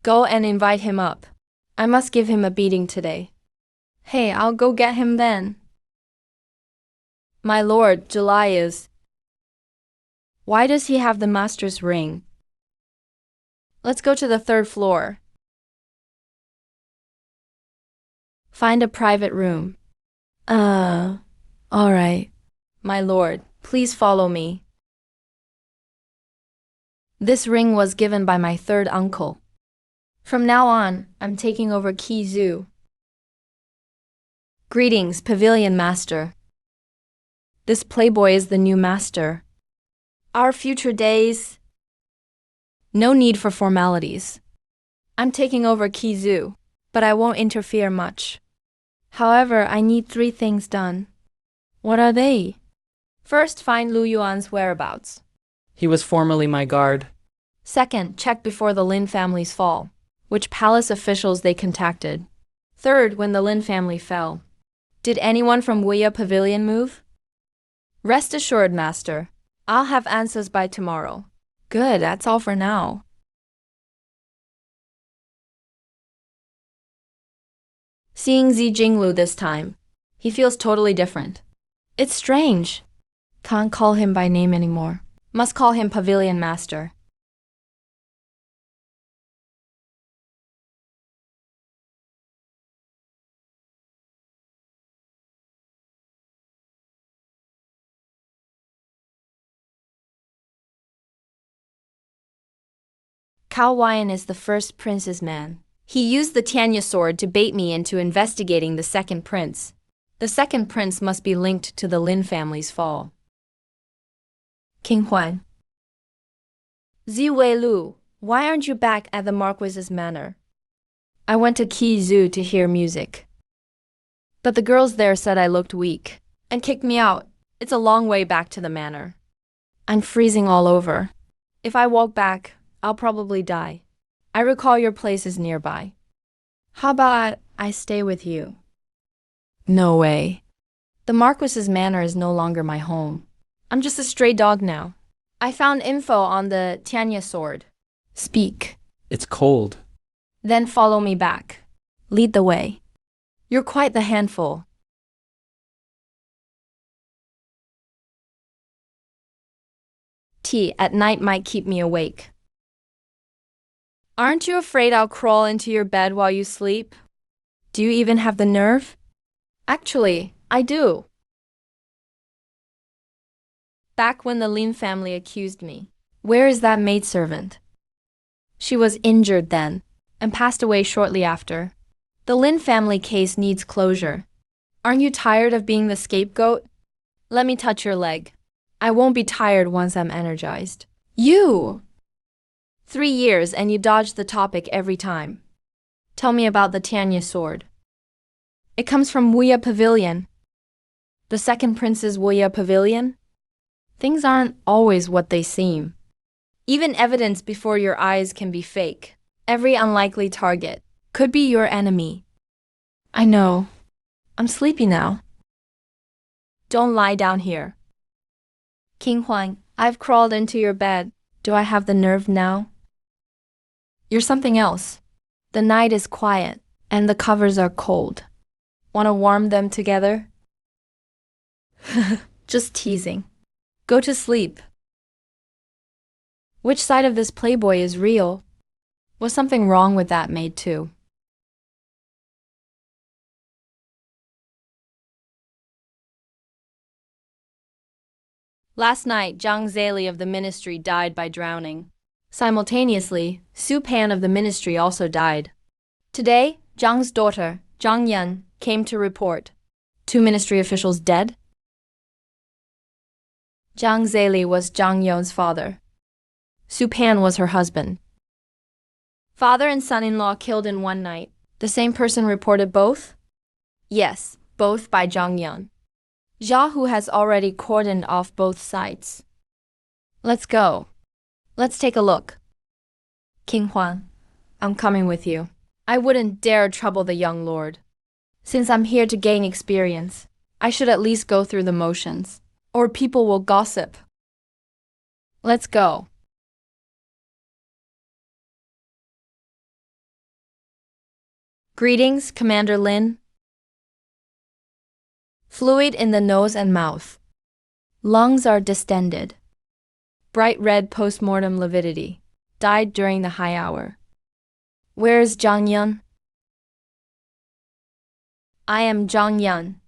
Go and invite him up. I must give him a beating today. Hey, I'll go get him then. My lord, July is... Why does he have the master's ring? Let's go to the third floor. Find a private room. All right. My lord, please follow me. This ring was given by my third uncle. From now on, I'm taking over Key Zoo. Greetings, Pavilion Master. This playboy is the new master. Our future days. No need for formalities. I'm taking over Key Zoo, but I won't interfere much. However, I need 3 things done. What are they? First, find Lu Yuan's whereabouts. He was formerly my guard. Second, check before the Lin family's fall, which palace officials they contacted. Third, when the Lin family fell. Did anyone from Wuya Pavilion move? Rest assured, Master. I'll have answers by tomorrow. Good, that's all for now. Seeing Zi Jinglu this time, he feels totally different. It's strange. Can't call him by name anymore. Must call him Pavilion Master. Cao Wyan is the first prince's man. He used the Tianya sword to bait me into investigating the second prince. The second prince must be linked to the Lin family's fall. King Huan. Ziwei Lu, why aren't you back at the Marquis's manor? I went to Qi Zoo to hear music. But the girls there said I looked weak and kicked me out. It's a long way back to the manor. I'm freezing all over. If I walk back, I'll probably die. I recall your place is nearby. How about I stay with you? No way. The Marquis's manor is no longer my home. I'm just a stray dog now. I found info on the Tianya sword. Speak. It's cold. Then follow me back. Lead the way. You're quite the handful. Tea at night might keep me awake. Aren't you afraid I'll crawl into your bed while you sleep? Do you even have the nerve? Actually, I do. Back when the Lin family accused me. Where is that maidservant? She was injured then and passed away shortly after. The Lin family case needs closure. Aren't you tired of being the scapegoat? Let me touch your leg. I won't be tired once I'm energized. You! 3 years and you dodge the topic every time. Tell me about the Tianya sword. It comes from Wuya Pavilion. The second prince's Wuya Pavilion? Things aren't always what they seem. Even evidence before your eyes can be fake. Every unlikely target could be your enemy. I know. I'm sleepy now. Don't lie down here. King Huang, I've crawled into your bed. Do I have the nerve now? You're something else. The night is quiet, and the covers are cold. Want to warm them together? Just teasing. Go to sleep. Which side of this playboy is real? Was something wrong with that maid too? Last night, Zhang Zeli of the ministry died by drowning. Simultaneously, Su Pan of the ministry also died. Today, Zhang's daughter, Zhang Yan, came to report. 2 ministry officials dead? Zhang Zeli was Zhang Yon's father. Su Pan was her husband. Father and son-in-law killed in one night. The same person reported both? Yes, both by Zhang Yan. Jia Hu has already cordoned off both sides. Let's go. Let's take a look. King Huan, I'm coming with you. I wouldn't dare trouble the young lord. Since I'm here to gain experience, I should at least go through the motions, or people will gossip. Let's go. Greetings, Commander Lin. Fluid in the nose and mouth. Lungs are distended. Bright red postmortem lividity. Died during the high hour. Where's Zhang Yun? I am Zhang Yun.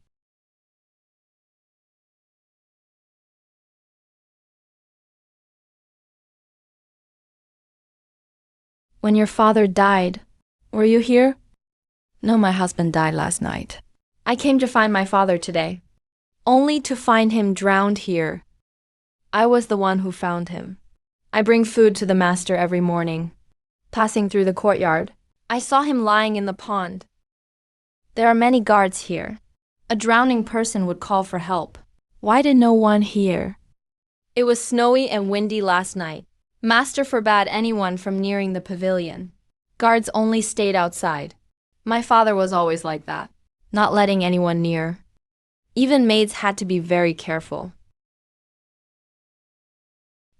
When your father died, were you here? No, my husband died last night. I came to find my father today, only to find him drowned here. I was the one who found him. I bring food to the master every morning. Passing through the courtyard, I saw him lying in the pond. There are many guards here. A drowning person would call for help. Why did no one hear? It was snowy and windy last night. Master forbade anyone from nearing the pavilion. Guards only stayed outside. My father was always like that, not letting anyone near. Even maids had to be very careful.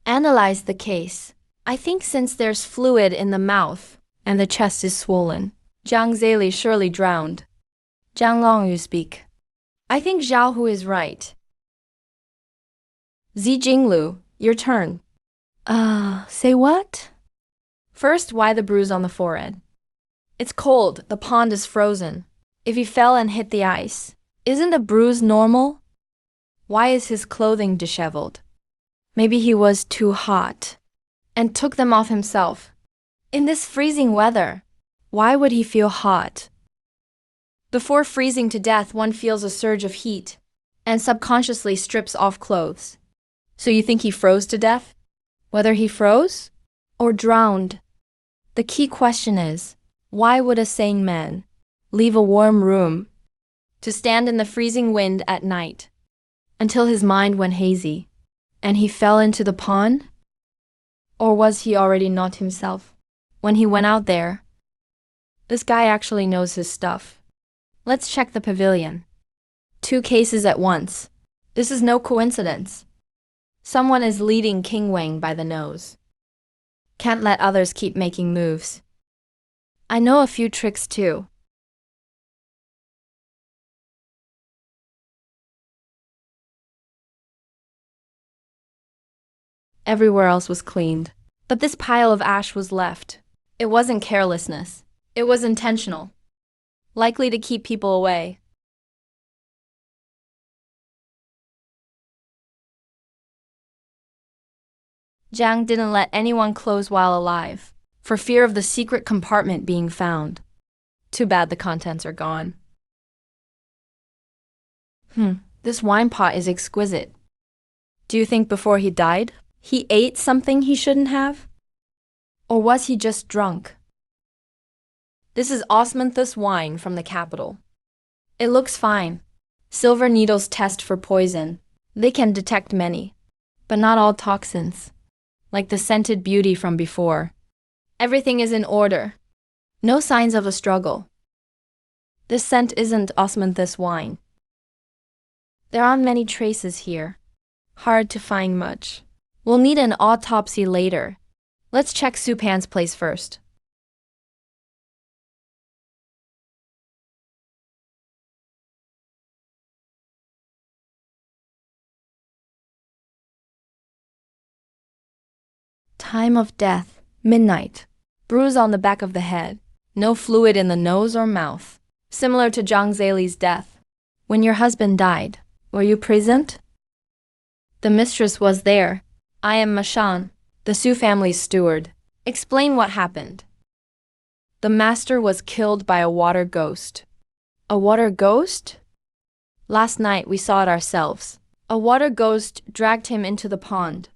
Analyze the case. I think since there's fluid in the mouth and the chest is swollen, Jiang Zeli surely drowned. Jiang Long, you speak. I think Zhao Hu is right. Zi Jinglu, your turn. Say what? First, why the bruise on the forehead? It's cold, the pond is frozen. If he fell and hit the ice, isn't a bruise normal? Why is his clothing disheveled? Maybe he was too hot and took them off himself. In this freezing weather, why would he feel hot? Before freezing to death, one feels a surge of heat and subconsciously strips off clothes. So you think he froze to death? Whether he froze or drowned, the key question is, why would a sane man leave a warm room to stand in the freezing wind at night until his mind went hazy and he fell into the pond? Or was he already not himself when he went out there? This guy actually knows his stuff. Let's check the pavilion. 2 cases at once. This is no coincidence. Someone is leading King Wang by the nose. Can't let others keep making moves. I know a few tricks too. Everywhere else was cleaned, but this pile of ash was left. It wasn't carelessness. It was intentional. Likely to keep people away. Jiang didn't let anyone close while alive, for fear of the secret compartment being found. Too bad the contents are gone. This wine pot is exquisite. Do you think before he died, he ate something he shouldn't have? Or was he just drunk? This is osmanthus wine from the capital. It looks fine. Silver needles test for poison. They can detect many, but not all toxins. Like the scented beauty from before. Everything is in order. No signs of a struggle. This scent isn't osmanthus wine. There aren't many traces here. Hard to find much. We'll need an autopsy later. Let's check Supan's place first. Time of death, midnight. Bruise on the back of the head. No fluid in the nose or mouth. Similar to Zhang Zeli's death. When your husband died, were you present? The mistress was there. I am Mashan, the Su family's steward. Explain what happened. The master was killed by a water ghost. A water ghost? Last night we saw it ourselves. A water ghost dragged him into the pond.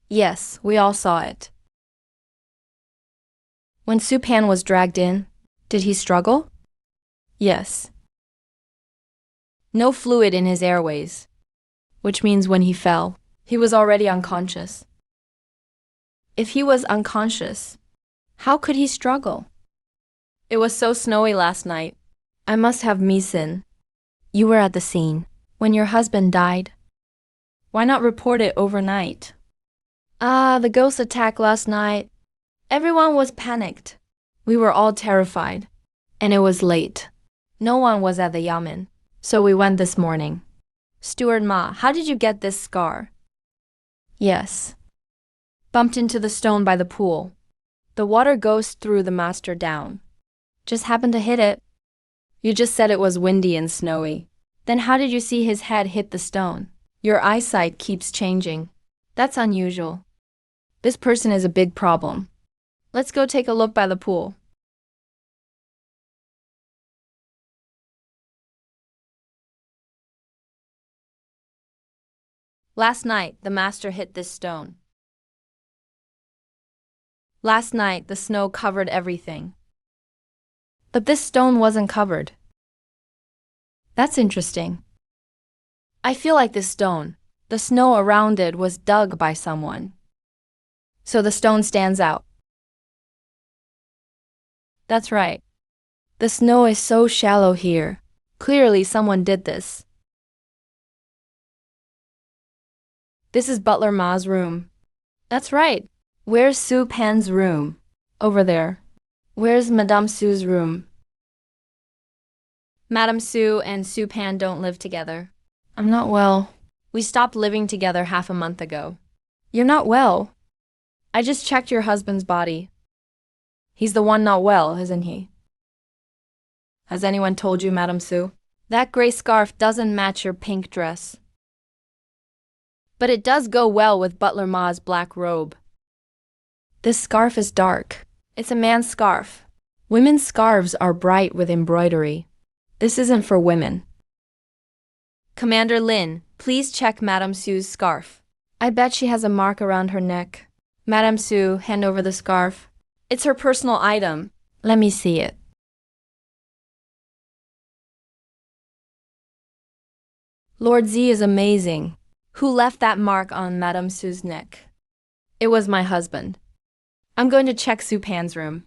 Yes, we all saw it. When Supan was dragged in, did he struggle? Yes. No fluid in his airways, which means when he fell, he was already unconscious. If he was unconscious, how could he struggle? It was so snowy last night. I must have misin. You were at the scene when your husband died. Why not report it overnight? The ghost attack last night. Everyone was panicked. We were all terrified. And it was late. No one was at the yamen, so we went this morning. Steward Ma, how did you get this scar? Yes. Bumped into the stone by the pool. The water ghost threw the master down. Just happened to hit it. You just said it was windy and snowy. Then how did you see his head hit the stone? Your eyesight keeps changing. That's unusual. This person is a big problem. Let's go take a look by the pool. Last night, the master hit this stone. Last night, the snow covered everything. But this stone wasn't covered. That's interesting. I feel like this stone, the snow around it was dug by someone. So the stone stands out. That's right. The snow is so shallow here. Clearly someone did this. This is Butler Ma's room. That's right. Where's Sue Pan's room? Over there. Where's Madame Sue's room? Madame Sue and Sue Pan don't live together. I'm not well. We stopped living together half a month ago. You're not well. I just checked your husband's body. He's the one not well, isn't he? Has anyone told you, Madame Sue? That gray scarf doesn't match your pink dress. But it does go well with Butler Ma's black robe. This scarf is dark. It's a man's scarf. Women's scarves are bright with embroidery. This isn't for women. Commander Lin, please check Madame Sue's scarf. I bet she has a mark around her neck. Madame Sue, hand over the scarf. It's her personal item. Let me see it. Lord Z is amazing. Who left that mark on Madame Sue's neck? It was my husband. I'm going to check Sue Pan's room.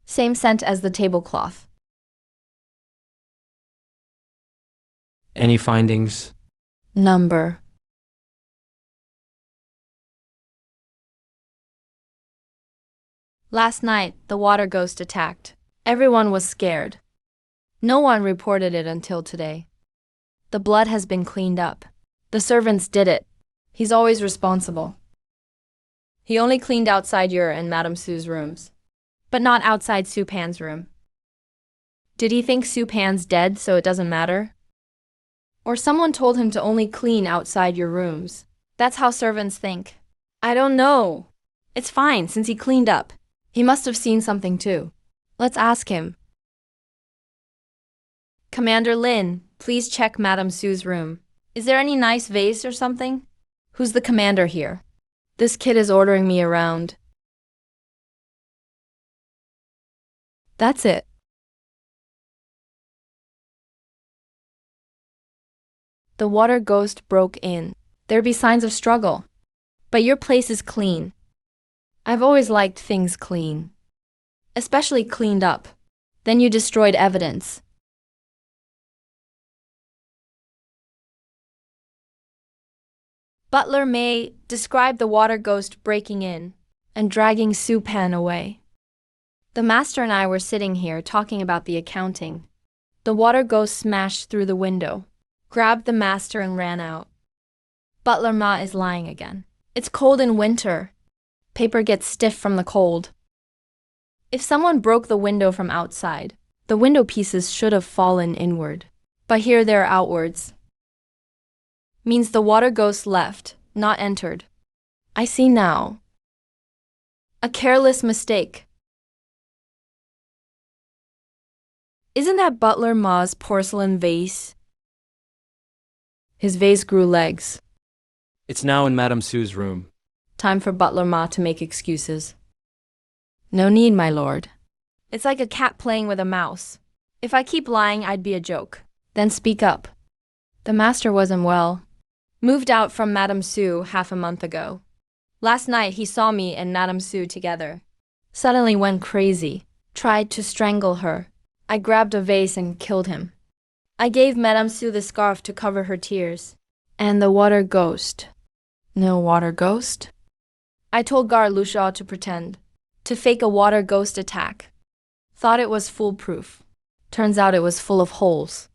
Same scent as the tablecloth. Any findings? Number. Last night, the water ghost attacked. Everyone was scared. No one reported it until today. The blood has been cleaned up. The servants did it. He's always responsible. He only cleaned outside your and Madame Sue's rooms, but not outside Sue Pan's room. Did he think Sue Pan's dead so it doesn't matter? Or someone told him to only clean outside your rooms? That's how servants think. I don't know. It's fine since he cleaned up. He must have seen something too. Let's ask him. Commander Lin, please check Madame Sue's room. Is there any nice vase or something? Who's the commander here? This kid is ordering me around. That's it. The water ghost broke in. There'd be signs of struggle. But your place is clean. I've always liked things clean. Especially cleaned up. Then you destroyed evidence. Butler May described the water ghost breaking in and dragging Sue Pan away. The master and I were sitting here talking about the accounting. The water ghost smashed through the window, grabbed the master and ran out. Butler Ma is lying again. It's cold in winter. Paper gets stiff from the cold. If someone broke the window from outside, the window pieces should have fallen inward. But here they're outwards. Means the water ghost left, not entered. I see now. A careless mistake. Isn't that Butler Ma's porcelain vase? His vase grew legs. It's now in Madame Sue's room. Time for Butler Ma to make excuses. No need, my lord. It's like a cat playing with a mouse. If I keep lying, I'd be a joke. Then speak up. The master wasn't well. Moved out from Madame Sue half a month ago. Last night he saw me and Madame Sue together. Suddenly went crazy. Tried to strangle her. I grabbed a vase and killed him. I gave Madame Sue the scarf to cover her tears. And the water ghost. No water ghost? I told Guard Lushaw to pretend. To fake a water ghost attack. Thought it was foolproof. Turns out it was full of holes.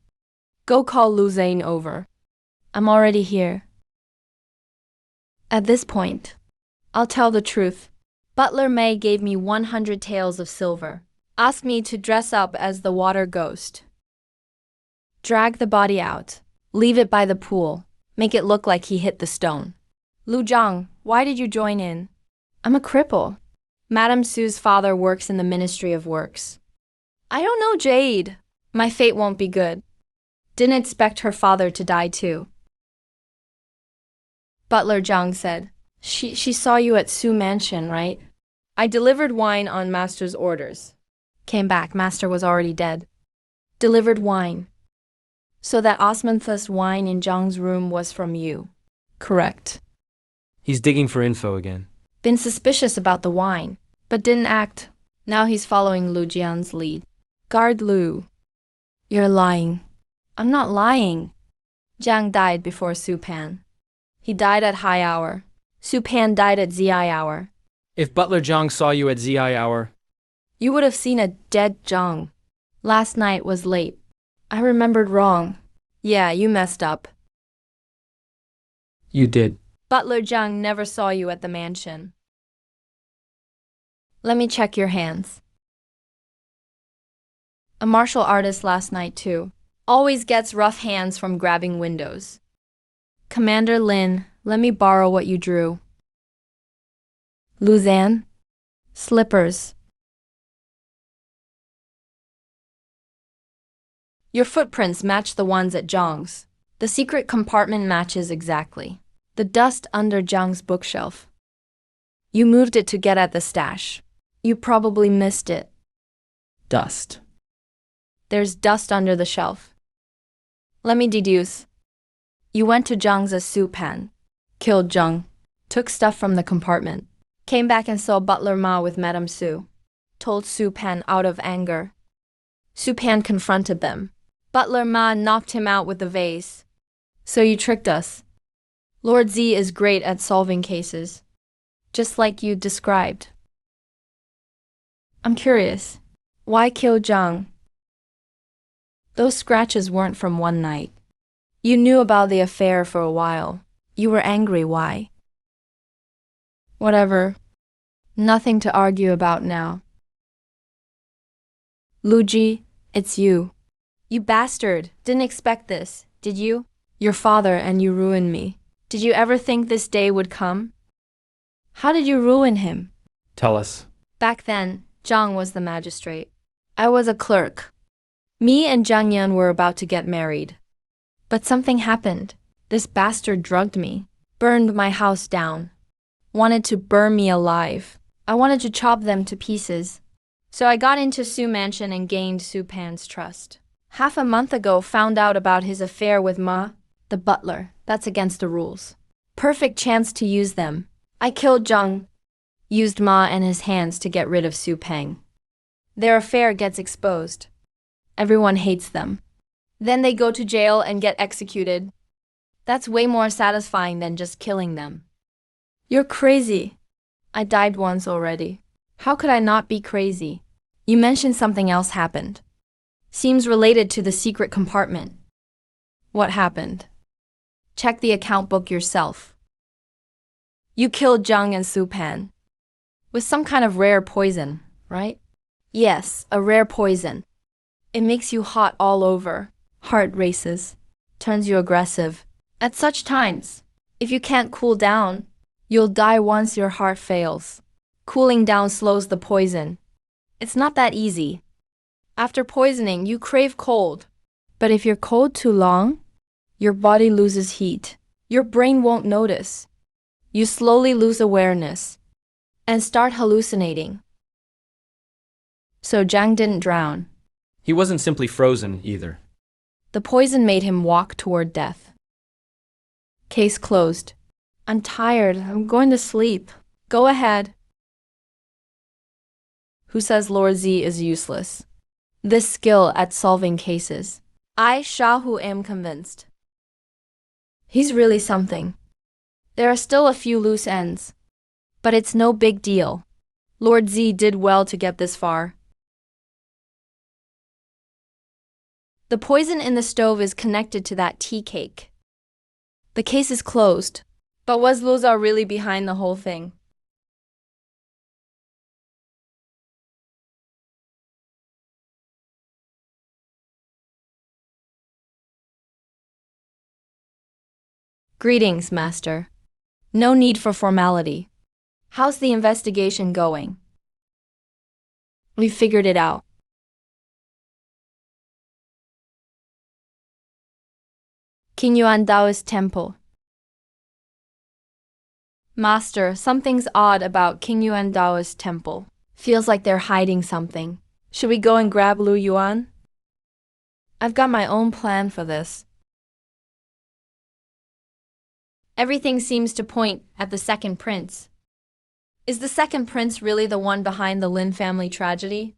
Go call Lu Zane over. I'm already here. At this point, I'll tell the truth. Butler May gave me 100 taels of silver. Asked me to dress up as the water ghost. Drag the body out. Leave it by the pool. Make it look like he hit the stone. Lu Zhang, why did you join in? I'm a cripple. Madame Su's father works in the Ministry of Works. I don't know, Jade. My fate won't be good. Didn't expect her father to die too. Butler Zhang said, She saw you at Su Mansion, right? I delivered wine on Master's orders. Came back, Master was already dead. Delivered wine. So that osmanthus wine in Zhang's room was from you. Correct. He's digging for info again. Been suspicious about the wine, but didn't act. Now he's following Lu Jian's lead. Guard Lu. You're lying. I'm not lying. Zhang died before Su Pan. He died at high hour. Su Pan died at ZI hour. If Butler Zhang saw you at ZI hour, You would have seen a dead Zhang. Last night was late. I remembered wrong. Yeah, you messed up. you did. Butler Zhang never saw you at the mansion. Let me check your hands. A martial artist last night too. Always gets rough hands from grabbing windows. Commander Lin, let me borrow what you drew. Luzanne? Slippers. Your footprints match the ones at Zhang's. The secret compartment matches exactly. The dust under Zhang's bookshelf. You moved it to get at the stash. You probably missed it. Dust. There's dust under the shelf. Let me deduce. You went to Zhang's Su Pan, killed Zhang, took stuff from the compartment, came back and saw Butler Ma with Madame Su, told Su Pan out of anger. Su Pan confronted them. Butler Ma knocked him out with the vase. So you tricked us. Lord Z is great at solving cases, just like you described. I'm curious. Why kill Zhang? Those scratches weren't from one night. You knew about the affair for a while. You were angry, why? Whatever. Nothing to argue about now. Luji, it's you. You bastard. Didn't expect this, did you? Your father and you ruined me. Did you ever think this day would come? How did you ruin him? Tell us. Back then, Zhang was the magistrate. I was a clerk. Me and Zhang Yan were about to get married. But something happened. This bastard drugged me, burned my house down, wanted to burn me alive. I wanted to chop them to pieces. So I got into Su Mansion and gained Su Pan's trust. Half a month ago, found out about his affair with Ma, the butler. That's against the rules. Perfect chance to use them. I killed Zhang, used Ma and his hands to get rid of Su Peng. Their affair gets exposed. Everyone hates them. Then they go to jail and get executed. That's way more satisfying than just killing them. You're crazy. I died once already. How could I not be crazy? You mentioned something else happened. Seems related to the secret compartment. What happened? Check the account book yourself. You killed Zhang and Su Pan. With some kind of rare poison, right? Yes, a rare poison. It makes you hot all over. Heart races. Turns you aggressive. At such times, if you can't cool down, you'll die once your heart fails. Cooling down slows the poison. It's not that easy. After poisoning, you crave cold. But if you're cold too long, your body loses heat. Your brain won't notice. You slowly lose awareness and start hallucinating. So Zhang didn't drown. He wasn't simply frozen either. The poison made him walk toward death. Case closed. I'm tired. I'm going to sleep. Go ahead. Who says Lord Z is useless? This skill at solving cases. I, Shahu, am convinced. He's really something. There are still a few loose ends. But it's no big deal. Lord Z did well to get this far. The poison in the stove is connected to that tea cake. The case is closed. But was Luzar really behind the whole thing? Greetings, Master. No need for formality. How's the investigation going? We figured it out. King Yuan Daoist Temple. Master, something's odd about King Yuan Daoist Temple. Feels like they're hiding something. Should we go and grab Lu Yuan? I've got my own plan for this. Everything seems to point at the second prince. Is the second prince really the one behind the Lin family tragedy?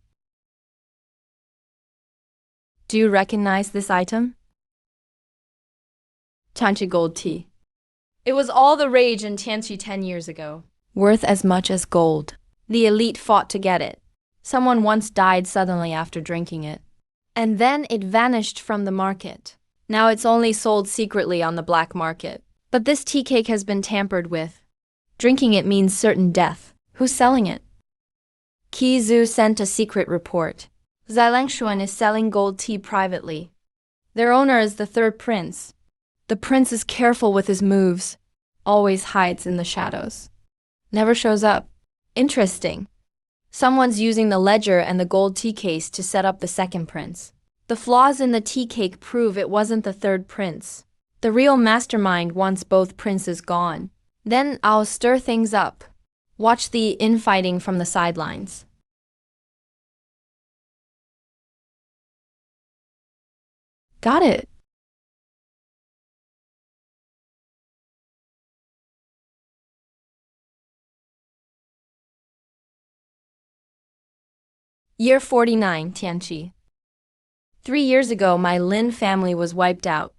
Do you recognize this item? Tianqi gold tea. It was all the rage in Tianqi 10 years ago. Worth as much as gold. The elite fought to get it. Someone once died suddenly after drinking it. And then it vanished from the market. Now it's only sold secretly on the black market. But this tea cake has been tampered with. Drinking it means certain death. Who's selling it? Qi Zhu sent a secret report. Xilangshuan is selling gold tea privately. Their owner is the third prince. The prince is careful with his moves, always hides in the shadows. Never shows up. Interesting. Someone's using the ledger and the gold tea case to set up the second prince. The flaws in the tea cake prove it wasn't the third prince. The real mastermind wants both princes gone. Then I'll stir things up. Watch the infighting from the sidelines. Got it. Year 49, Tianqi. 3 years ago, my Lin family was wiped out.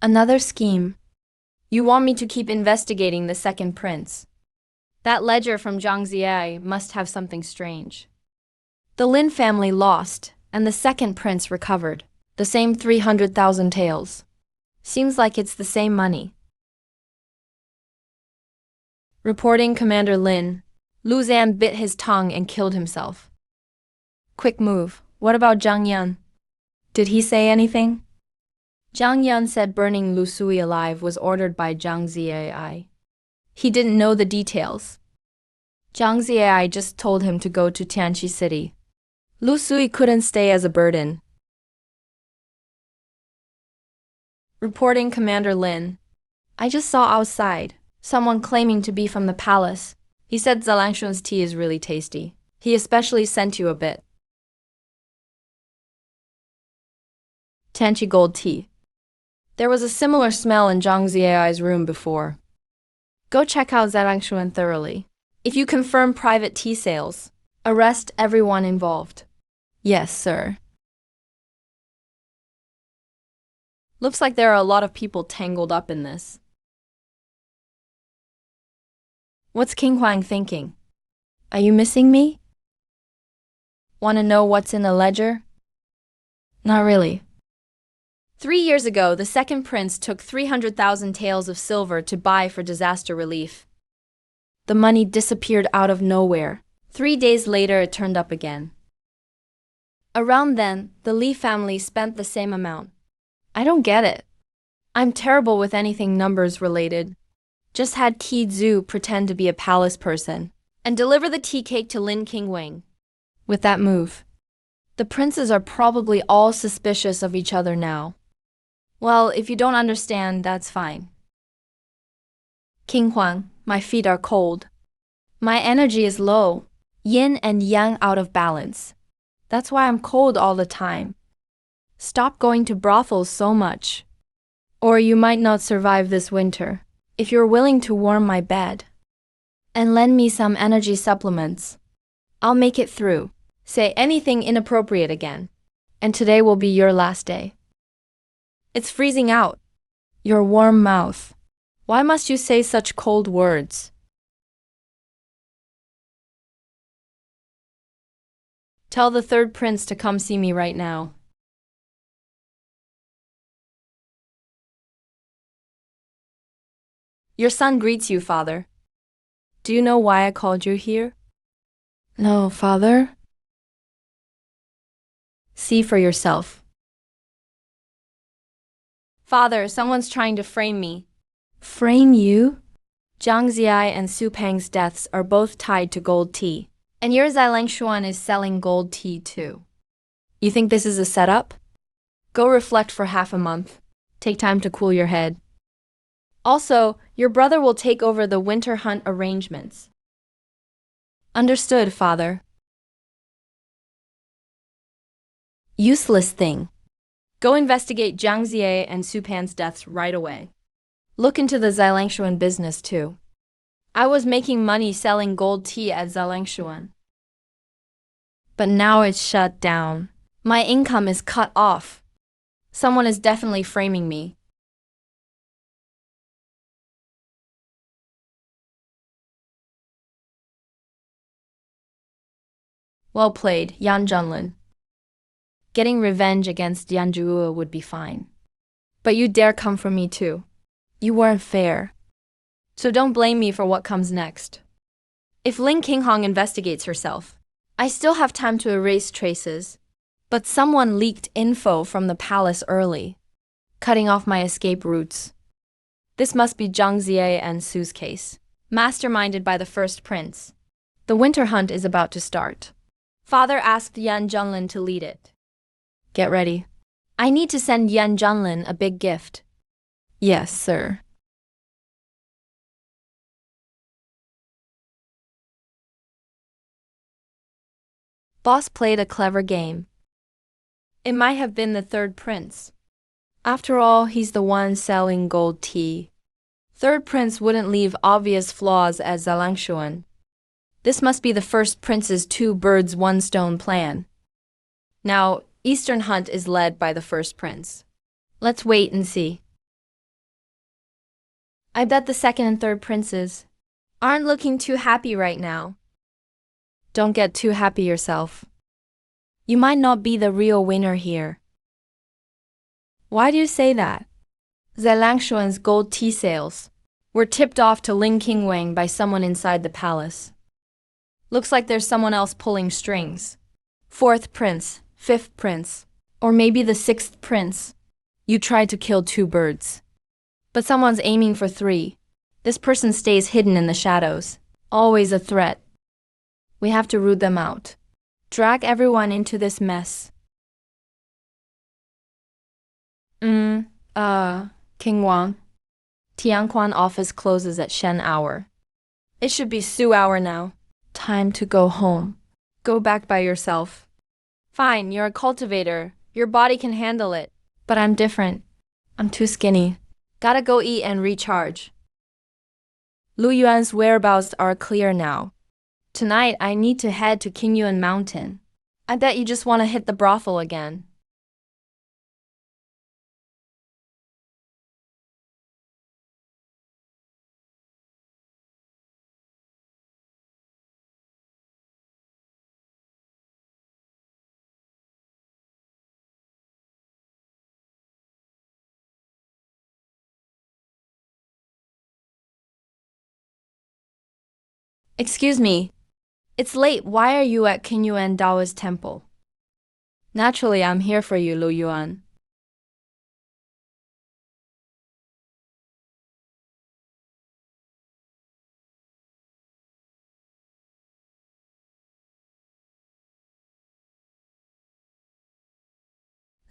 Another scheme. You want me to keep investigating the second prince. That ledger from Zhang Ziai must have something strange. The Lin family lost, and the second prince recovered. The same 300,000 taels. Seems like it's the same money. Reporting Commander Lin. Lu Zan bit his tongue and killed himself. Quick move. What about Zhang Yan? Did he say anything? Zhang Yan said burning Lu Sui alive was ordered by Zhang Ziai. He didn't know the details. Zhang Ziai just told him to go to Tianqi City. Lu Sui couldn't stay as a burden. Reporting Commander Lin. I just saw outside someone claiming to be from the palace. He said Zalangshuan's tea is really tasty. He especially sent you a bit. Tianqi gold tea. There was a similar smell in Zhang Ziai's room before. Go check out Zalangshuan thoroughly. If you confirm private tea sales, arrest everyone involved. Yes, sir. Looks like there are a lot of people tangled up in this. What's King Huang thinking? Are you missing me? Want to know what's in the ledger? Not really. 3 years ago, the second prince took 300,000 taels of silver to buy for disaster relief. The money disappeared out of nowhere. 3 days later, it turned up again. Around then, the Li family spent the same amount. I don't get it. I'm terrible with anything numbers related. Just had Qi Zhu pretend to be a palace person and deliver the tea cake to Lin Qingwing. With that move, the princes are probably all suspicious of each other now. Well, if you don't understand, that's fine. King Huang, my feet are cold. My energy is low, yin and yang out of balance. That's why I'm cold all the time. Stop going to brothels so much. Or you might not survive this winter. If you're willing to warm my bed and lend me some energy supplements, I'll make it through. Say anything inappropriate again, and today will be your last day. It's freezing out. Your warm mouth. Why must you say such cold words? Tell the third prince to come see me right now. Your son greets you, father. Do you know why I called you here? No, father. See for yourself. Father, someone's trying to frame me. Frame you? Jiang Ziai and Su Peng's deaths are both tied to gold tea. And your Zai Langshuan is selling gold tea too. You think this is a setup? Go reflect for half a month. Take time to cool your head. Also, your brother will take over the winter hunt arrangements. Understood, father. Useless thing. Go investigate Jiang Ziai and Su Pan's deaths right away. Look into the Xilangshuan business too. I was making money selling gold tea at Xilangshuan. But now it's shut down. My income is cut off. Someone is definitely framing me. Well played, Yan Zhenlin. Getting revenge against Yan Zhuo would be fine. But you dare come for me too. You weren't fair. So don't blame me for what comes next. If Ling Qinghong investigates herself, I still have time to erase traces. But someone leaked info from the palace early, cutting off my escape routes. This must be Jiang Ziai and Su's case, masterminded by the first prince. The winter hunt is about to start. Father asked Yan Zhenlin to lead it. Get ready. I need to send Yan Zhenlin a big gift. Yes, sir. Boss played a clever game. It might have been the third prince. After all, he's the one selling gold tea. Third prince wouldn't leave obvious flaws at Xilangshuan. This must be the first prince's two birds one stone plan. Now, Eastern Hunt is led by the first prince. Let's wait and see. I bet the second and third princes aren't looking too happy right now. Don't get too happy yourself. You might not be the real winner here. Why do you say that? Xilangshuan's gold tea sales were tipped off to Ling Qingwang by someone inside the palace. Looks like there's someone else pulling strings. Fourth prince, fifth prince, or maybe the sixth prince. You tried to kill two birds. But someone's aiming for three. This person stays hidden in the shadows, always a threat. We have to root them out. Drag everyone into this mess. King Wang. Tianquan office closes at Shen hour. It should be Su hour now. Time to go home. Go back by yourself. Fine, you're a cultivator. Your body can handle it. But I'm different. I'm too skinny. Gotta go eat and recharge. Lu Yuan's whereabouts are clear now. Tonight, I need to head to Qingyuan Mountain. I bet you just want to hit the brothel again. Excuse me. It's late. Why are you at Qingyuan Dao's temple? Naturally, I'm here for you, Lu Yuan.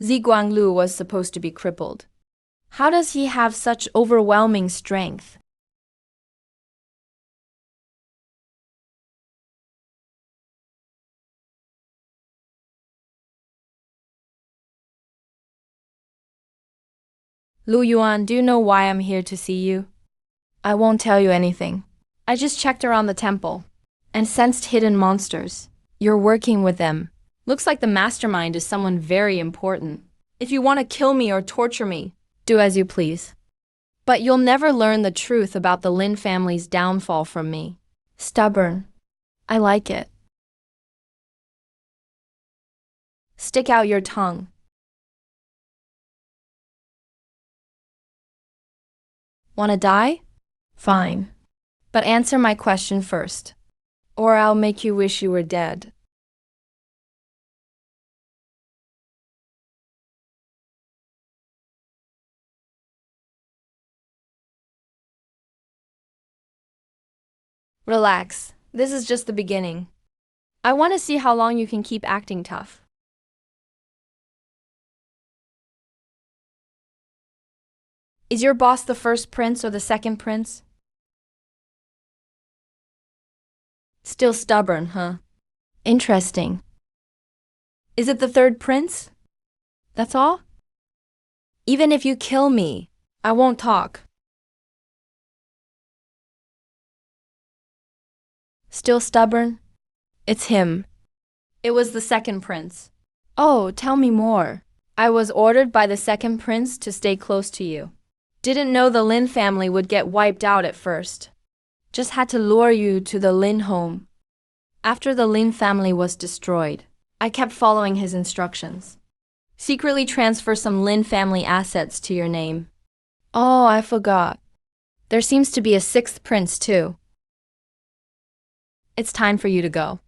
Zi Guanglu was supposed to be crippled. How does he have such overwhelming strength? Lu Yuan, do you know why I'm here to see you? I won't tell you anything. I just checked around the temple and sensed hidden monsters. You're working with them. Looks like the mastermind is someone very important. If you want to kill me or torture me, do as you please. But you'll never learn the truth about the Lin family's downfall from me. Stubborn. I like it. Stick out your tongue. Wanna die? Fine. But answer my question first, or I'll make you wish you were dead. Relax. This is just the beginning. I want to see how long you can keep acting tough. Is your boss the first prince or the second prince? Still stubborn, huh? Interesting. Is it the third prince? That's all? Even if you kill me, I won't talk. Still stubborn? It's him. It was the second prince. Oh, tell me more. I was ordered by the second prince to stay close to you. Didn't know the Lin family would get wiped out at first. Just had to lure you to the Lin home. After the Lin family was destroyed, I kept following his instructions. Secretly transfer some Lin family assets to your name. Oh, I forgot. There seems to be a sixth prince, too. It's time for you to go.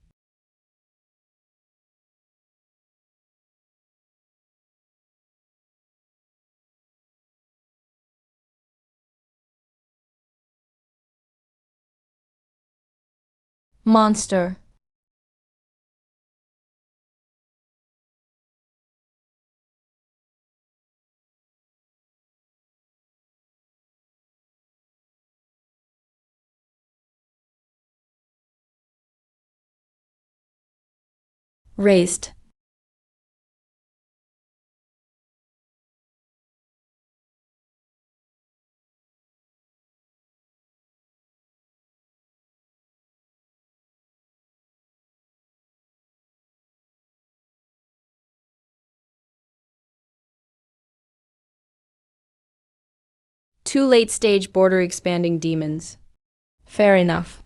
Monster. Raised. Two late-stage border-expanding demons. Fair enough.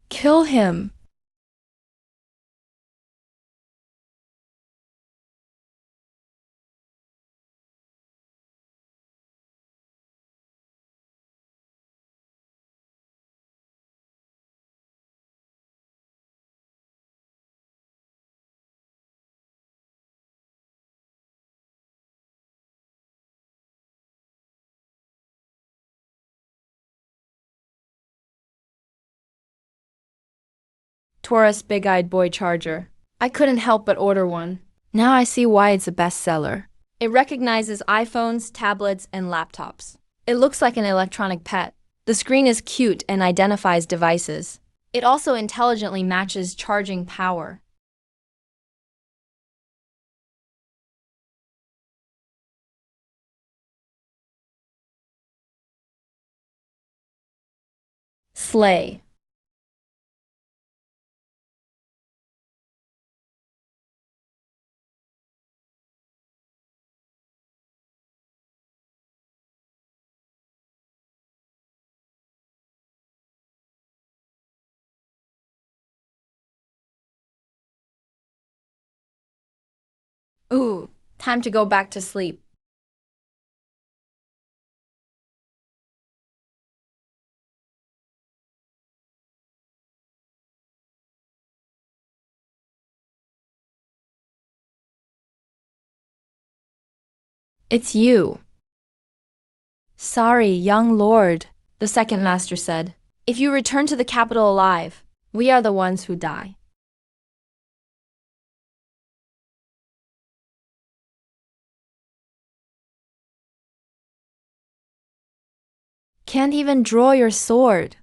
Kill him. Taurus big-eyed boy charger. I couldn't help but order one. Now I see why it's a bestseller. It recognizes iPhones, tablets, and laptops. It looks like an electronic pet. The screen is cute and identifies devices. It also intelligently matches charging power. Slay. Ooh, time to go back to sleep. It's you. Sorry, young lord, the second master said. If you return to the capital alive, we are the ones who die. Can't even draw your sword.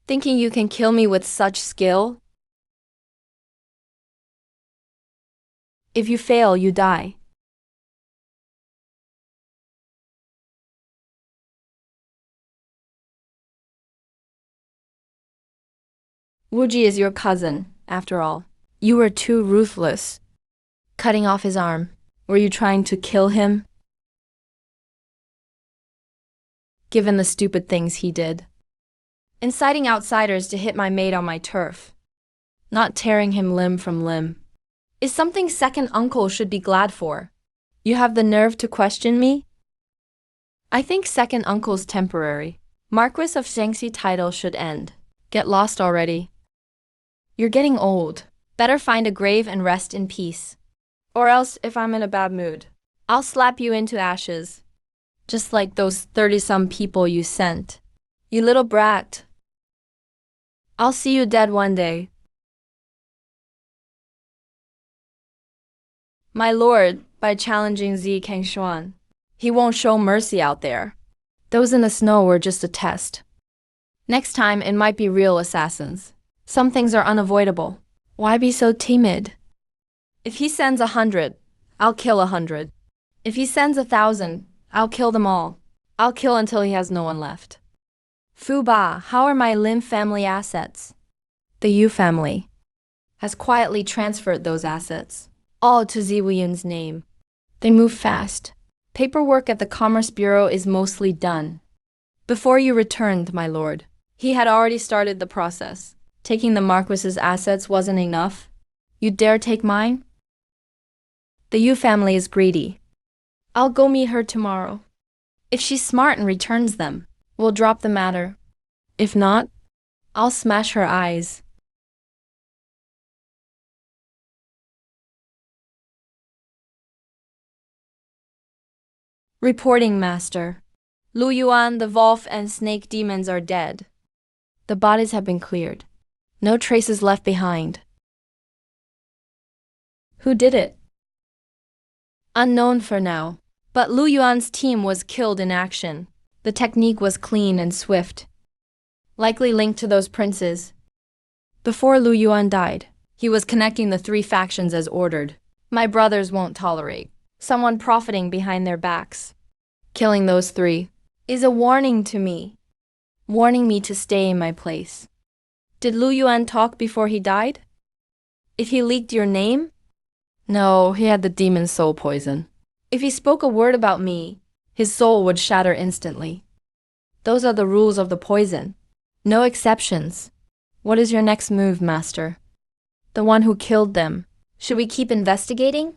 Thinking you can kill me with such skill? If you fail, you die. Wuji is your cousin, after all. You were too ruthless. Cutting off his arm. Were you trying to kill him? Given the stupid things he did. Inciting outsiders to hit my mate on my turf. Not tearing him limb from limb. Is something second uncle should be glad for. You have the nerve to question me? I think second uncle's temporary. Marquis of Fiancée title should end. Get lost already. You're getting old. Better find a grave and rest in peace. Or else, if I'm in a bad mood, I'll slap you into ashes. Just like those 30-some people you sent. You little brat. I'll see you dead one day. My lord, by challenging Zi Kengshuan. He won't show mercy out there. Those in the snow were just a test. Next time, it might be real assassins. Some things are unavoidable. Why be so timid? If he sends 100, I'll kill 100. If he sends 1,000, I'll kill them all. I'll kill until he has no one left. Fu Ba, how are my Lim family assets? The Yu family has quietly transferred those assets, all to Ziwuyun's name. They move fast. Paperwork at the Commerce Bureau is mostly done. Before you returned, my lord, he had already started the process. Taking the Marquis's assets wasn't enough. You dare take mine? The Yu family is greedy. I'll go meet her tomorrow. If she's smart and returns them, we'll drop the matter. If not, I'll smash her eyes. Reporting, Master. Lu Yuan, the Wolf, and Snake demons are dead. The bodies have been cleared. No traces left behind. Who did it? Unknown for now. But Lu Yuan's team was killed in action. The technique was clean and swift. Likely linked to those princes. Before Lu Yuan died, he was connecting the three factions as ordered. My brothers won't tolerate someone profiting behind their backs. Killing those three is a warning to me. Warning me to stay in my place. Did Lu Yuan talk before he died? If he leaked your name? No, he had the demon soul poison. If he spoke a word about me, his soul would shatter instantly. Those are the rules of the poison. No exceptions. What is your next move, Master? The one who killed them. Should we keep investigating?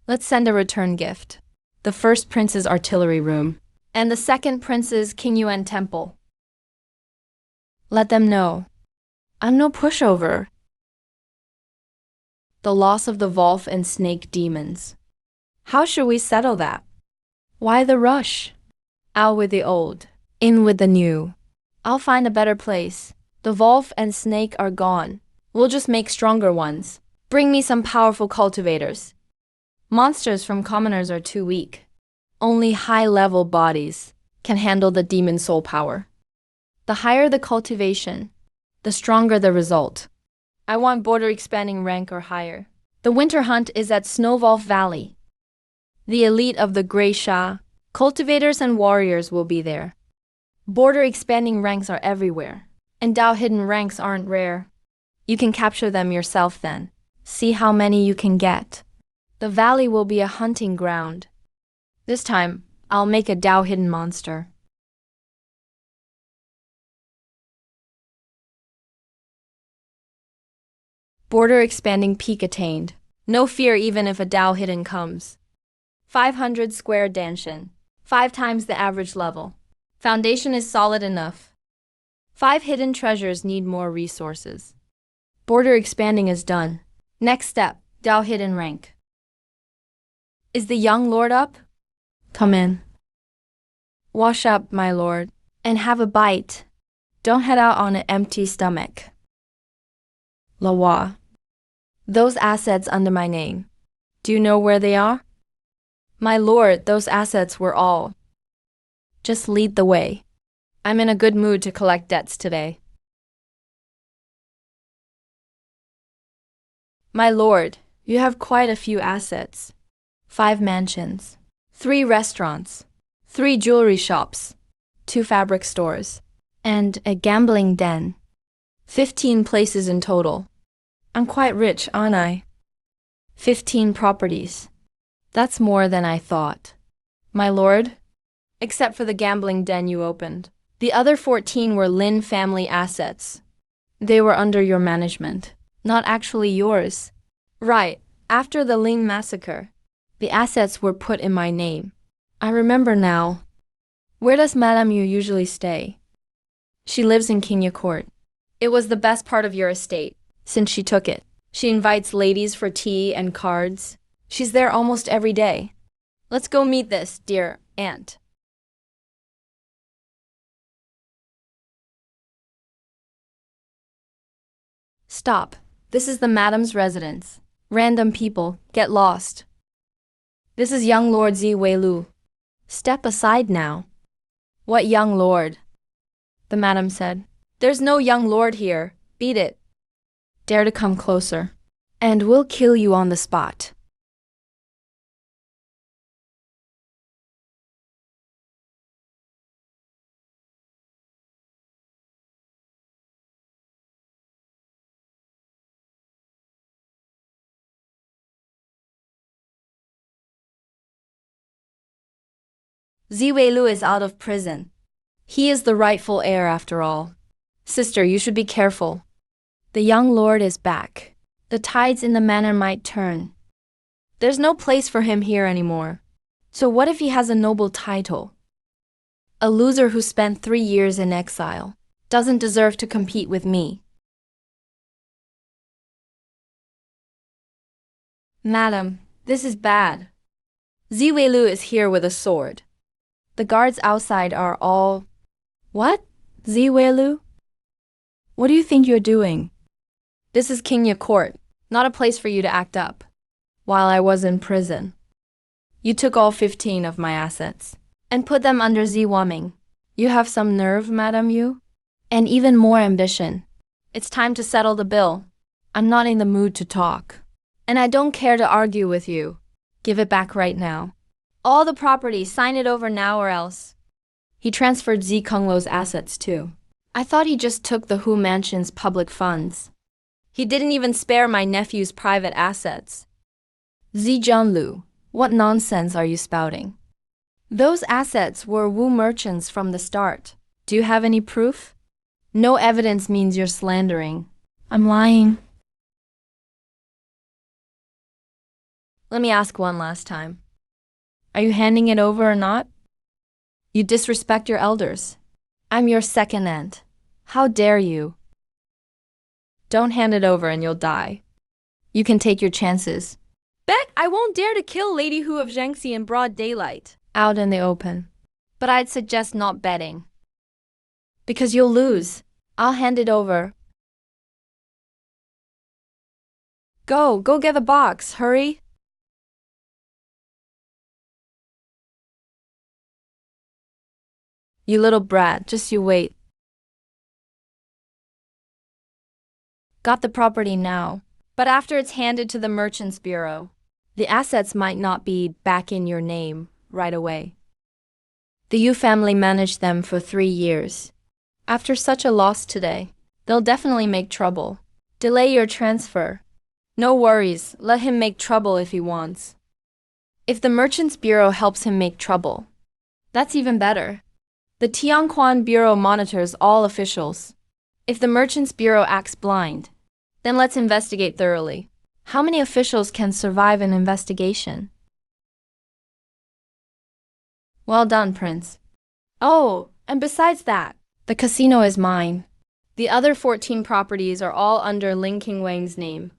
Let's send a return gift. The first prince's artillery room, and the second prince's King Yuan temple. Let them know. I'm no pushover. The loss of the Wolf and Snake demons. How should we settle that? Why the rush? Out with the old, in with the new. I'll find a better place. The Wolf and Snake are gone. We'll just make stronger ones. Bring me some powerful cultivators. Monsters from commoners are too weak. Only high-level bodies can handle the demon soul power. The higher the cultivation, the stronger the result. I want border expanding rank or higher. The winter hunt is at Snowwolf Valley. The elite of the Grey Sha, cultivators and warriors will be there. Border expanding ranks are everywhere, and Dao hidden ranks aren't rare. You can capture them yourself then. See how many you can get. The valley will be a hunting ground. This time, I'll make a Dao hidden monster. Border expanding peak attained. No fear even if a Dao hidden comes. 500 square danshan. 5 times the average level. Foundation is solid enough. 5 hidden treasures need more resources. Border expanding is done. Next step, Dao hidden rank. Is the young lord up? Come in. Wash up, my lord, and have a bite. Don't head out on an empty stomach. Lawa. Those assets under my name. Do you know where they are? My lord, those assets were all. Just lead the way. I'm in a good mood to collect debts today. My lord, you have quite a few assets. 5 mansions, 3 restaurants, 3 jewelry shops, 2 fabric stores, and a gambling den. 15 places in total. I'm quite rich, aren't I? 15 properties. That's more than I thought. My lord? Except for the gambling den you opened. The other 14 were Lin family assets. They were under your management, not actually yours. Right, after the Lin massacre, the assets were put in my name. I remember now. Where does Madame Yu usually stay? She lives in Kenya Court. It was the best part of your estate, since she took it. She invites ladies for tea and cards. She's there almost every day. Let's go meet this, dear aunt. Stop. This is the madam's residence. Random people, get lost. This is young Lord Zi Weilu. Step aside now. What young lord? The madam said. There's no young lord here. Beat it. Dare to come closer, and we'll kill you on the spot. Ziwei Lu is out of prison. He is the rightful heir after all. Sister, you should be careful. The young lord is back. The tides in the manor might turn. There's no place for him here anymore. So what if he has a noble title? A loser who spent 3 years in exile doesn't deserve to compete with me. Madam, this is bad. Ziwei Lu is here with a sword. The guards outside are all... What? Ziwei Lu? What do you think you're doing? This is Kenya Court, not a place for you to act up. While I was in prison, you took all 15 of my assets and put them under Zi Waming. You have some nerve, Madame Yu, and even more ambition. It's time to settle the bill. I'm not in the mood to talk, and I don't care to argue with you. Give it back right now. All the property, sign it over now or else. He transferred Zi Kengluo's assets too. I thought he just took the Hu Mansion's public funds. He didn't even spare my nephew's private assets. Zi Jianlu, what nonsense are you spouting? Those assets were Wu merchants from the start. Do you have any proof? No evidence means you're slandering. I'm lying. Let me ask one last time. Are you handing it over or not? You disrespect your elders. I'm your second aunt. How dare you? Don't hand it over and you'll die. You can take your chances. Bet I won't dare to kill Lady Hu of Jiangxi in broad daylight, out in the open. But I'd suggest not betting. Because you'll lose. I'll hand it over. Go get the box, hurry. You little brat, just you wait. Got the property now, but after it's handed to the Merchants Bureau, the assets might not be back in your name right away. The Yu family managed them for 3 years. After such a loss today, they'll definitely make trouble. Delay your transfer. No worries, let him make trouble if he wants. If the Merchants Bureau helps him make trouble, that's even better. The Tianquan Bureau monitors all officials. If the Merchants Bureau acts blind, then let's investigate thoroughly. How many officials can survive an investigation? Well done, Prince. Oh, and besides that, the casino is mine. The other 14 properties are all under Lin Qingwang's name.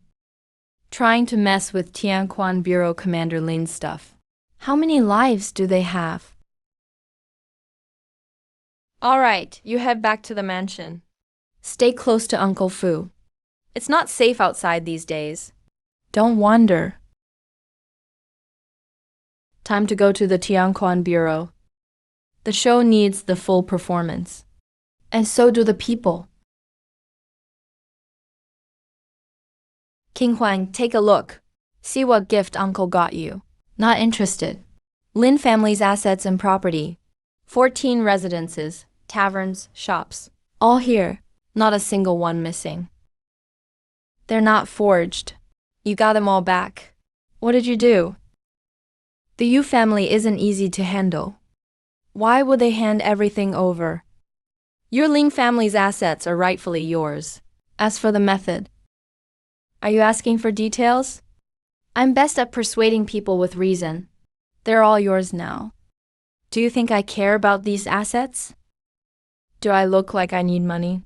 Trying to mess with Tianquan Bureau Commander Lin's stuff. How many lives do they have? All right, you head back to the mansion. Stay close to Uncle Fu. It's not safe outside these days. Don't wander. Time to go to the Tianquan Bureau. The show needs the full performance. And so do the people. King Huang, take a look. See what gift Uncle got you. Not interested. Lin family's assets and property. 14 residences, taverns, shops. All here. Not a single one missing. They're not forged. You got them all back. What did you do? The Yu family isn't easy to handle. Why would they hand everything over? Your Ling family's assets are rightfully yours. As for the method, are you asking for details? I'm best at persuading people with reason. They're all yours now. Do you think I care about these assets? Do I look like I need money?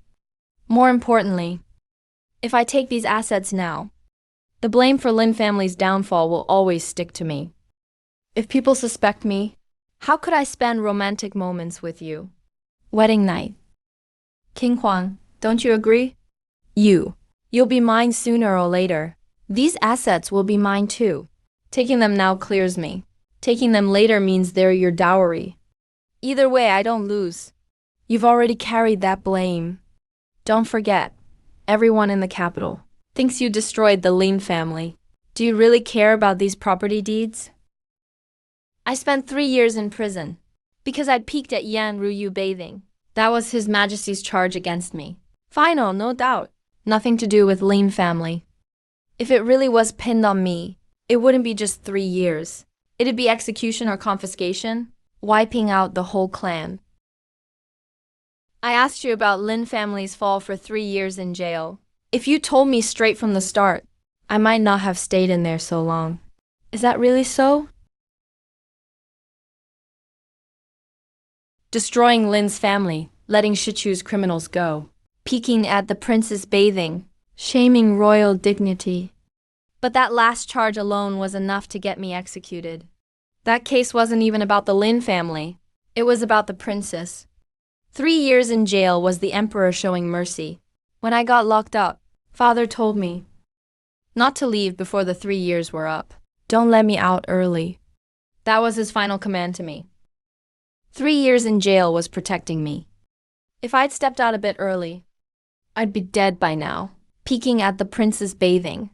More importantly, if I take these assets now, the blame for Lin family's downfall will always stick to me. If people suspect me, how could I spend romantic moments with you? Wedding night. King Huang, don't you agree? You'll be mine sooner or later. These assets will be mine too. Taking them now clears me. Taking them later means they're your dowry. Either way, I don't lose. You've already carried that blame. Don't forget, everyone in the capital thinks you destroyed the Lin family. Do you really care about these property deeds? I spent 3 years in prison because I'd peeked at Yan Ruyu bathing. That was His Majesty's charge against me. Final, no doubt. Nothing to do with Lin family. If it really was pinned on me, it wouldn't be just 3 years. It'd be execution or confiscation, wiping out the whole clan. I asked you about Lin family's fall for 3 years in jail. If you told me straight from the start, I might not have stayed in there so long. Is that really so? Destroying Lin's family, letting Shichu's criminals go, peeking at the prince's bathing, shaming royal dignity. But that last charge alone was enough to get me executed. That case wasn't even about the Lin family. It was about the princess. 3 years in jail was the emperor showing mercy. When I got locked up, father told me not to leave before the 3 years were up. Don't let me out early. That was his final command to me. 3 years in jail was protecting me. If I'd stepped out a bit early, I'd be dead by now, peeking at the prince's bathing.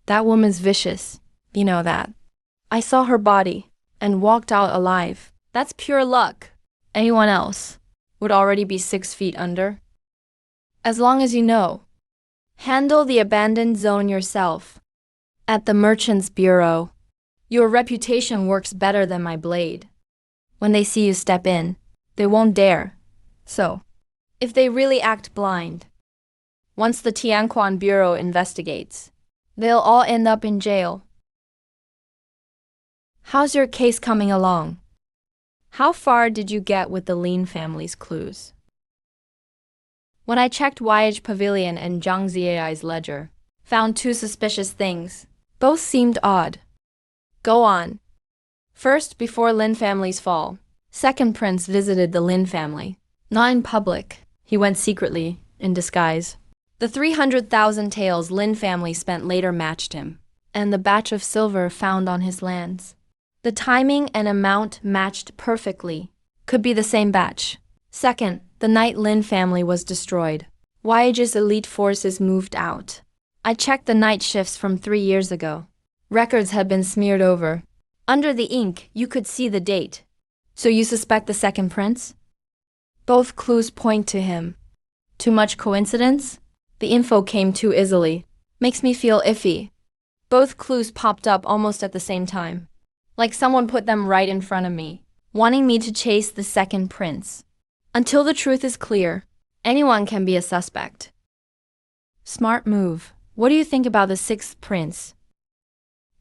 That woman's vicious, you know that. I saw her body and walked out alive. That's pure luck. Anyone else would already be 6 feet under. As long as you know, handle the abandoned zone yourself. At the Merchant's Bureau, your reputation works better than my blade. When they see you step in, they won't dare. So, if they really act blind, once the Tianquan Bureau investigates, they'll all end up in jail. How's your case coming along? How far did you get with the Lin family's clues? When I checked YH Pavilion and Zhang Ziai's ledger, found 2 suspicious things. Both seemed odd. Go on. First, before Lin family's fall, second prince visited the Lin family. Not in public. He went secretly, in disguise. The 300,000 taels Lin family spent later matched him, and the batch of silver found on his lands. The timing and amount matched perfectly. Could be the same batch. Second, the night Lin family was destroyed, YH's elite forces moved out. I checked the night shifts from 3 years ago. Records had been smeared over. Under the ink, you could see the date. So you suspect the second prince? Both clues point to him. Too much coincidence? The info came too easily. Makes me feel iffy. Both clues popped up almost at the same time. Like someone put them right in front of me, wanting me to chase the second prince. Until the truth is clear, anyone can be a suspect. Smart move. What do you think about the 6th prince?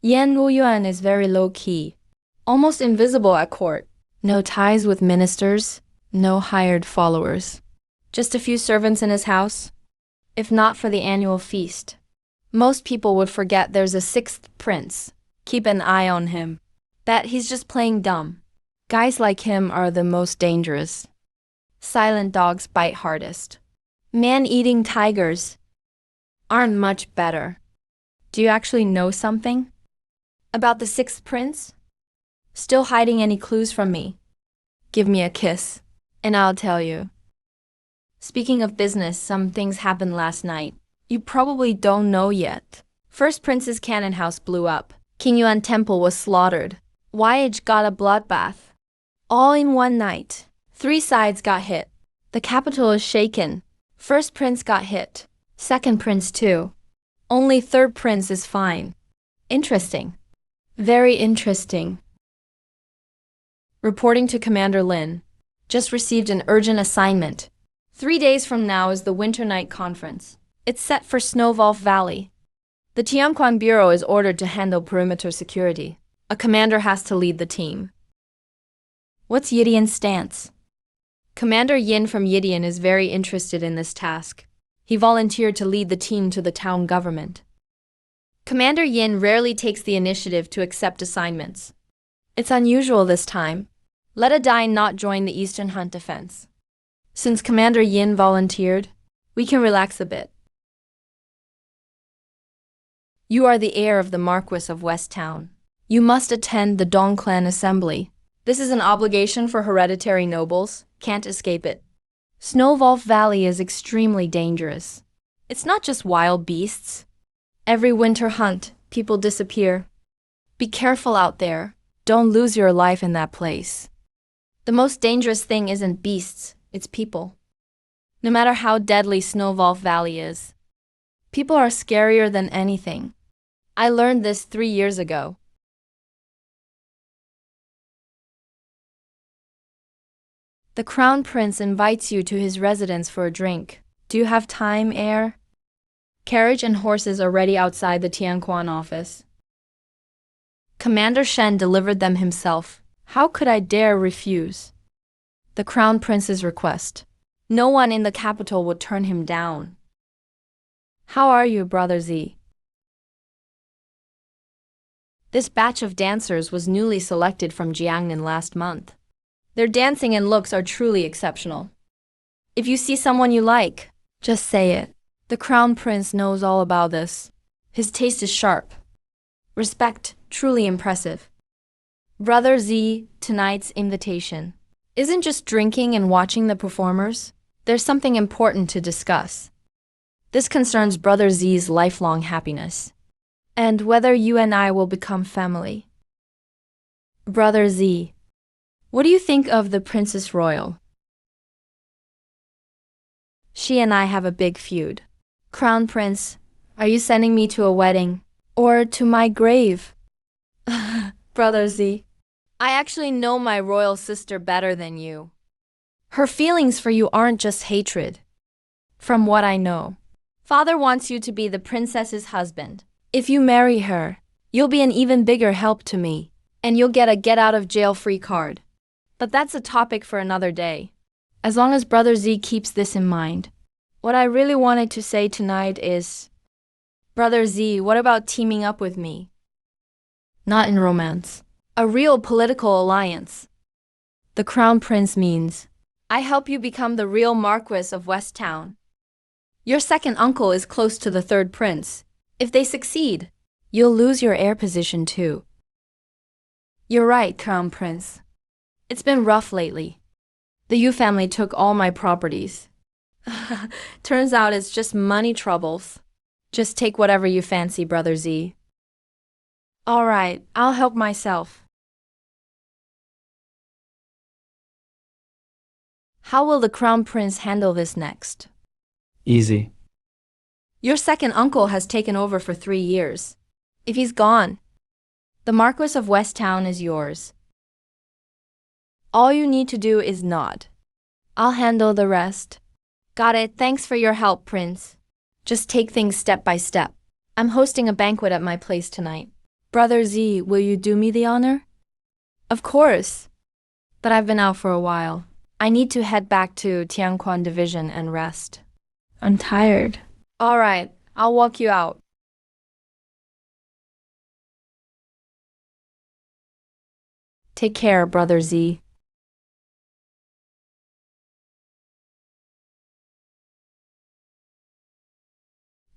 Yan Wuyuan is very low-key, almost invisible at court. No ties with ministers, no hired followers. Just a few servants in his house. If not for the annual feast, most people would forget there's a 6th prince. Keep an eye on him. Bet he's just playing dumb. Guys like him are the most dangerous. Silent dogs bite hardest. Man-eating tigers aren't much better. Do you actually know something about the 6th prince? Still hiding any clues from me? Give me a kiss, and I'll tell you. Speaking of business, some things happened last night. You probably don't know yet. First Prince's cannon house blew up. King Yuan Temple was slaughtered. YH got a bloodbath. All in one night. 3 sides got hit. The capital is shaken. First Prince got hit. Second Prince too. Only third Prince is fine. Interesting. Very interesting. Reporting to Commander Lin. Just received an urgent assignment. 3 days from now is the Winter Night Conference. It's set for Snowvolf Valley. The Tianquan Bureau is ordered to handle perimeter security. A commander has to lead the team. What's Yidian's stance? Commander Yin from Yidian is very interested in this task. He volunteered to lead the team to the town government. Commander Yin rarely takes the initiative to accept assignments. It's unusual this time. Let a Dine not join the Eastern Hunt Defense. Since Commander Yin volunteered, we can relax a bit. You are the heir of the Marquis of West Town. You must attend the Dong Clan Assembly. This is an obligation for hereditary nobles. Can't escape it. Snowvolf Valley is extremely dangerous. It's not just wild beasts. Every winter hunt, people disappear. Be careful out there. Don't lose your life in that place. The most dangerous thing isn't beasts, it's people. No matter how deadly Snowvolf Valley is, people are scarier than anything. I learned this 3 years ago. The Crown Prince invites you to his residence for a drink. Do you have time, heir? Carriage and horses are ready outside the Tianquan office. Commander Shen delivered them himself. How could I dare refuse? The Crown Prince's request. No one in the capital would turn him down. How are you, Brother Z? This batch of dancers was newly selected from Jiangnan last month. Their dancing and looks are truly exceptional. If you see someone you like, just say it. The Crown Prince knows all about this. His taste is sharp. Respect, truly impressive. Brother Z, tonight's invitation isn't just drinking and watching the performers. There's something important to discuss. This concerns Brother Z's lifelong happiness, and whether you and I will become family. Brother Z, what do you think of the Princess Royal? She and I have a big feud. Crown Prince, are you sending me to a wedding? Or to my grave? Brother Z, I actually know my royal sister better than you. Her feelings for you aren't just hatred. From what I know, Father wants you to be the princess's husband. If you marry her, you'll be an even bigger help to me, and you'll get a get-out-of-jail-free card. But that's a topic for another day. As long as Brother Z keeps this in mind. What I really wanted to say tonight is, Brother Z, what about teaming up with me? Not in romance. A real political alliance. The Crown Prince means, I help you become the real Marquis of West Town. Your second uncle is close to the third prince. If they succeed, you'll lose your heir position too. You're right, Crown Prince. It's been rough lately. The Yu family took all my properties. Turns out it's just money troubles. Just take whatever you fancy, Brother Z. All right, I'll help myself. How will the Crown Prince handle this next? Easy. Your second uncle has taken over for 3 years. If he's gone, the Marquis of West Town is yours. All you need to do is nod. I'll handle the rest. Got it. Thanks for your help, Prince. Just take things step by step. I'm hosting a banquet at my place tonight. Brother Z, will you do me the honor? Of course. But I've been out for a while. I need to head back to Tianquan Division and rest. I'm tired. All right, I'll walk you out. Take care, Brother Z.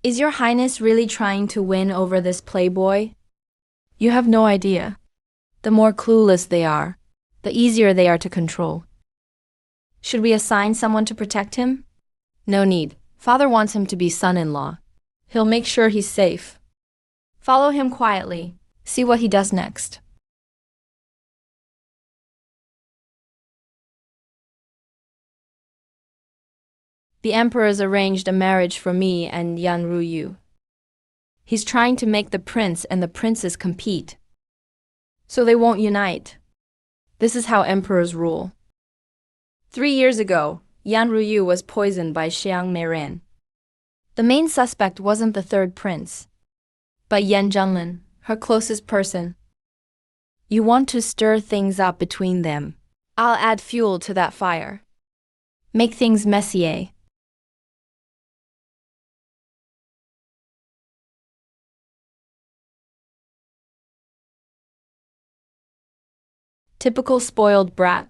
Is Your Highness really trying to win over this playboy? You have no idea. The more clueless they are, the easier they are to control. Should we assign someone to protect him? No need. Father wants him to be son-in-law. He'll make sure he's safe. Follow him quietly. See what he does next. The emperor's arranged a marriage for me and Yan Ruyu. He's trying to make the prince and the princess compete, so they won't unite. This is how emperors rule. 3 years ago, Yan Ruyu was poisoned by Xiang Meiren. The main suspect wasn't the third prince, but Yan Zhenlin, her closest person. You want to stir things up between them. I'll add fuel to that fire. Make things messier. Typical spoiled brat.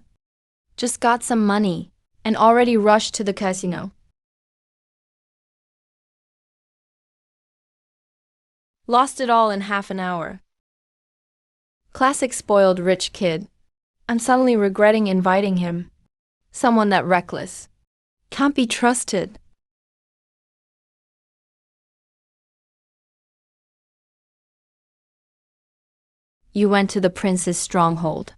Just got some money and already rushed to the casino. Lost it all in half an hour. Classic spoiled rich kid. I'm suddenly regretting inviting him. Someone that reckless. Can't be trusted. You went to the prince's stronghold.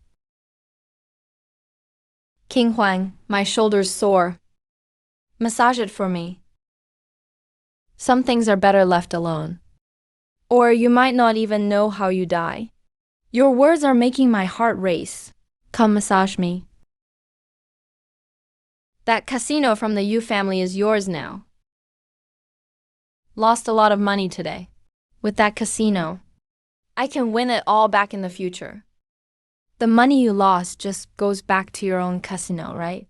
King Huang, my shoulder's sore. Massage it for me. Some things are better left alone. Or you might not even know how you die. Your words are making my heart race. Come massage me. That casino from the Yu family is yours now. Lost a lot of money today. With that casino, I can win it all back in the future. The money you lost just goes back to your own casino, right?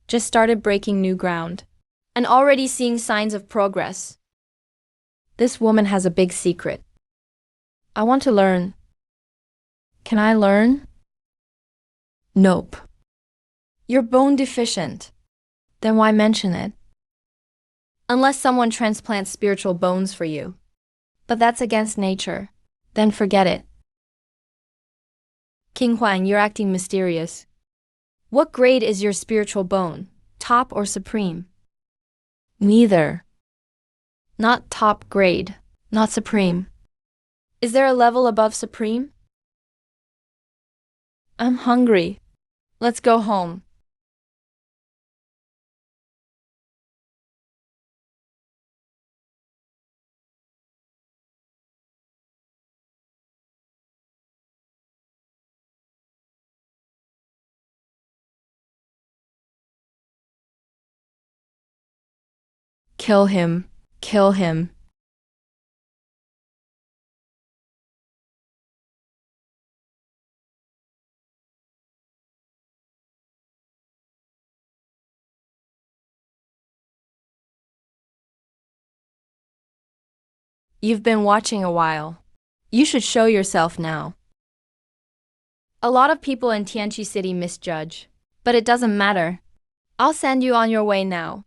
Just started breaking new ground, and already seeing signs of progress. This woman has a big secret. I want to learn. Can I learn? Nope. You're bone deficient. Then why mention it? Unless someone transplants spiritual bones for you. But that's against nature. Then forget it. King Huang, you're acting mysterious. What grade is your spiritual bone? Top or supreme? Neither. Not top grade, not supreme. Is there a level above supreme? I'm hungry. Let's go home. Kill him. Kill him. You've been watching a while. You should show yourself now. A lot of people in Tianqi City misjudge, but it doesn't matter. I'll send you on your way now.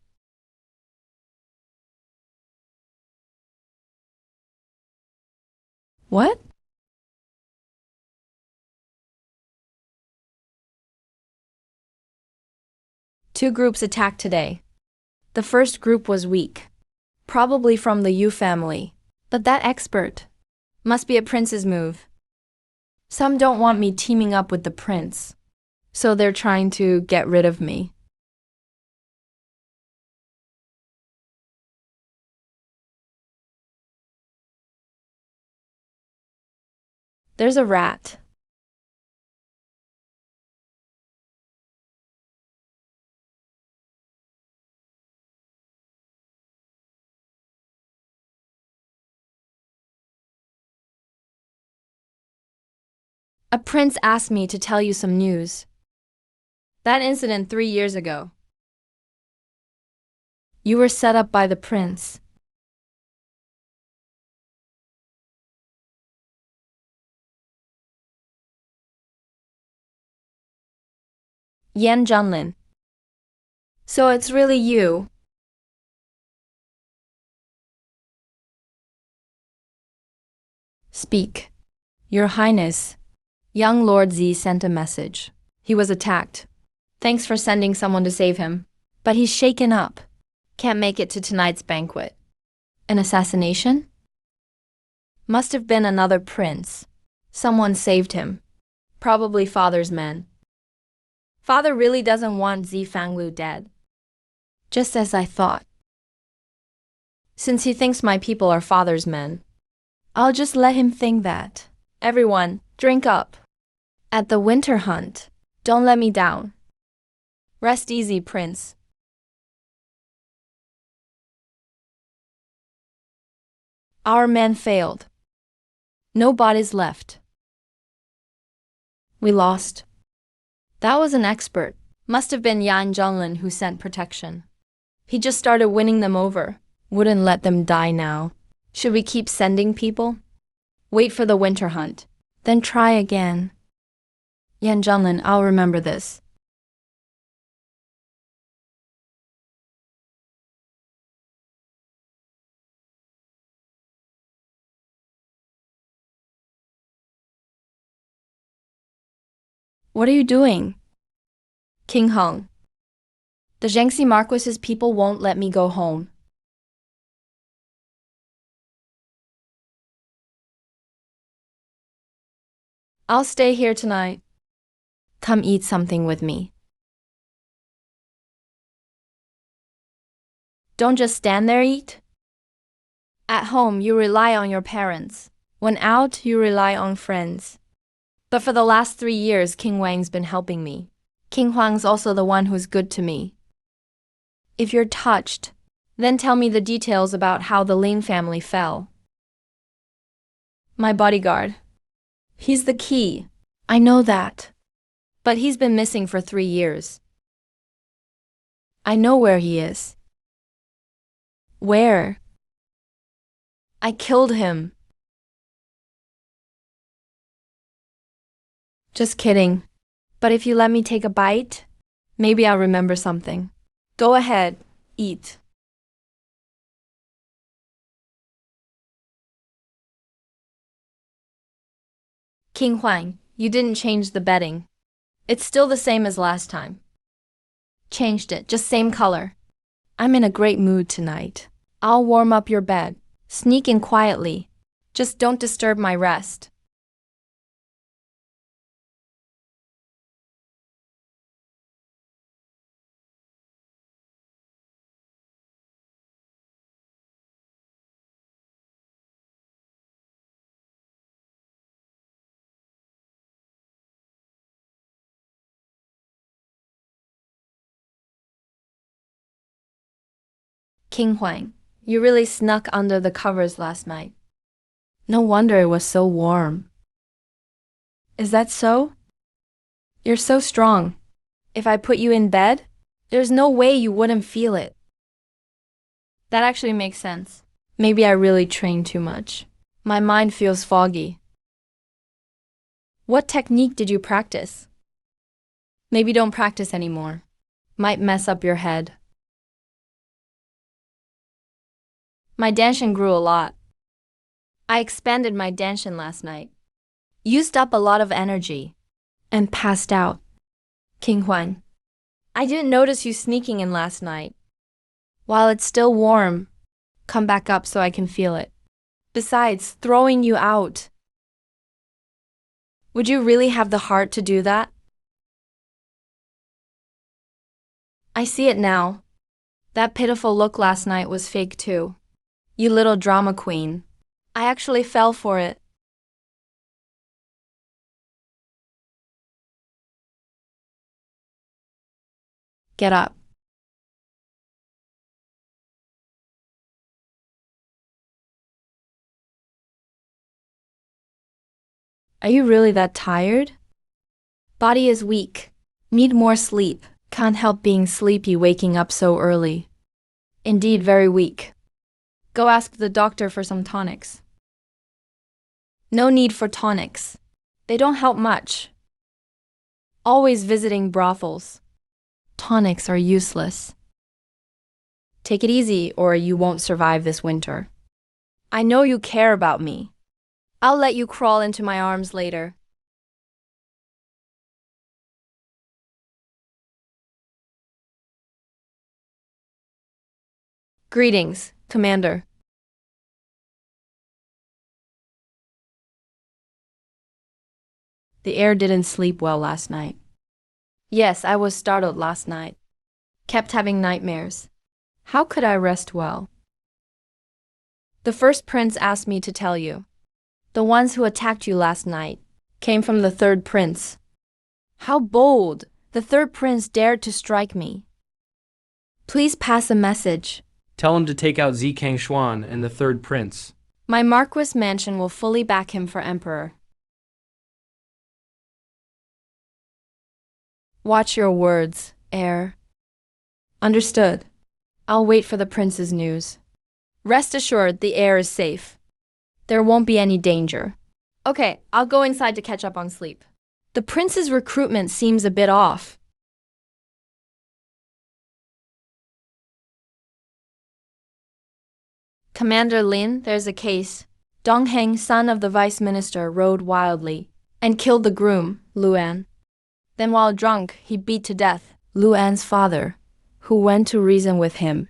What? Two groups attacked today. The first group was weak, probably from the Yu family, but that expert must be a prince's move. Some don't want me teaming up with the prince, so they're trying to get rid of me. There's a rat. A prince asked me to tell you some news. That incident 3 years ago. You were set up by the prince. Yan Zhenlin. So it's really you. Speak. Your Highness. Young Lord Z sent a message. He was attacked. Thanks for sending someone to save him. But he's shaken up. Can't make it to tonight's banquet. An assassination? Must have been another prince. Someone saved him. Probably father's men. Father really doesn't want Zi Fanglu dead. Just as I thought. Since he thinks my people are father's men, I'll just let him think that. Everyone, drink up. At the winter hunt, don't let me down. Rest easy, Prince. Our men failed. No bodies left. We lost. That was an expert. Must have been Yan Zhonglin who sent protection. He just started winning them over. Wouldn't let them die now. Should we keep sending people? Wait for the winter hunt. Then try again. Yan Zhonglin, I'll remember this. What are you doing? King Hung. The Jiangxi Marquis's people won't let me go home. I'll stay here tonight. Come eat something with me. Don't just stand there, eat. At home, you rely on your parents. When out, you rely on friends. But for the last 3 years, King Wang's been helping me. King Huang's also the one who's good to me. If you're touched, then tell me the details about how the Lin family fell. My bodyguard. He's the key. I know that. But he's been missing for 3 years. I know where he is. Where? I killed him. Just kidding. But if you let me take a bite, maybe I'll remember something. Go ahead, eat. King Huang, you didn't change the bedding. It's still the same as last time. Changed it, just same color. I'm in a great mood tonight. I'll warm up your bed. Sneak in quietly. Just don't disturb my rest. King Huang, you really snuck under the covers last night. No wonder it was so warm. Is that so? You're so strong. If I put you in bed, there's no way you wouldn't feel it. That actually makes sense. Maybe I really trained too much. My mind feels foggy. What technique did you practice? Maybe don't practice anymore. Might mess up your head. My danshin grew a lot. I expanded my danshin last night. Used up a lot of energy. And passed out. King Huan, I didn't notice you sneaking in last night. While it's still warm, come back up so I can feel it. Besides, throwing you out. Would you really have the heart to do that? I see it now. That pitiful look last night was fake too. You little drama queen. I actually fell for it. Get up. Are you really that tired? Body is weak. Need more sleep. Can't help being sleepy waking up so early. Indeed, very weak. Go ask the doctor for some tonics. No need for tonics. They don't help much. Always visiting brothels. Tonics are useless. Take it easy or you won't survive this winter. I know you care about me. I'll let you crawl into my arms later. Greetings, Commander. The heir didn't sleep well last night. Yes, I was startled last night. Kept having nightmares. How could I rest well? The first prince asked me to tell you. The ones who attacked you last night came from the third prince. How bold! The third prince dared to strike me. Please pass a message. Tell him to take out Zikang Xuan and the third prince. My Marquis mansion will fully back him for emperor. Watch your words, heir. Understood. I'll wait for the prince's news. Rest assured the heir is safe. There won't be any danger. Okay, I'll go inside to catch up on sleep. The prince's recruitment seems a bit off. Commander Lin, there's a case. Dong Heng, son of the vice minister, rode wildly and killed the groom, Luan. Then while drunk, he beat to death Luan's father, who went to reason with him.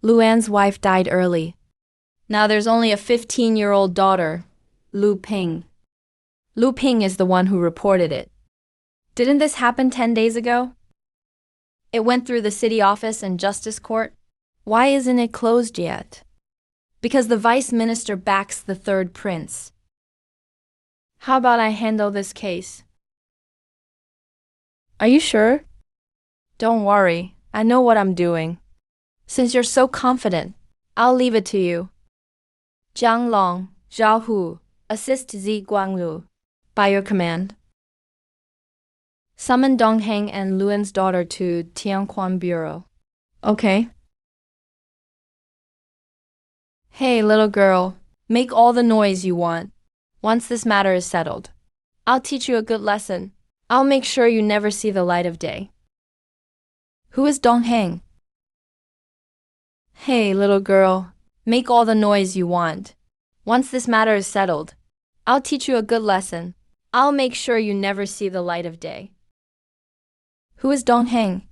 Luan's wife died early. Now there's only a 15-year-old daughter, Lu Ping. Lu Ping is the one who reported it. Didn't this happen 10 days ago? It went through the city office and justice court. Why isn't it closed yet? Because the vice minister backs the third prince. How about I handle this case? Are you sure? Don't worry, I know what I'm doing. Since you're so confident, I'll leave it to you. Jiang Long, Zhao Hu, assist Zi Guanglu. By your command. Summon Dong Heng and Luan's daughter to Tianquan Bureau. Okay. Hey, little girl, make all the noise you want. Once this matter is settled, I'll teach you a good lesson. I'll make sure you never see the light of day. Who is Dong Heng? Hey, little girl, make all the noise you want. Once this matter is settled, I'll teach you a good lesson. I'll make sure you never see the light of day. Who is Dong Heng?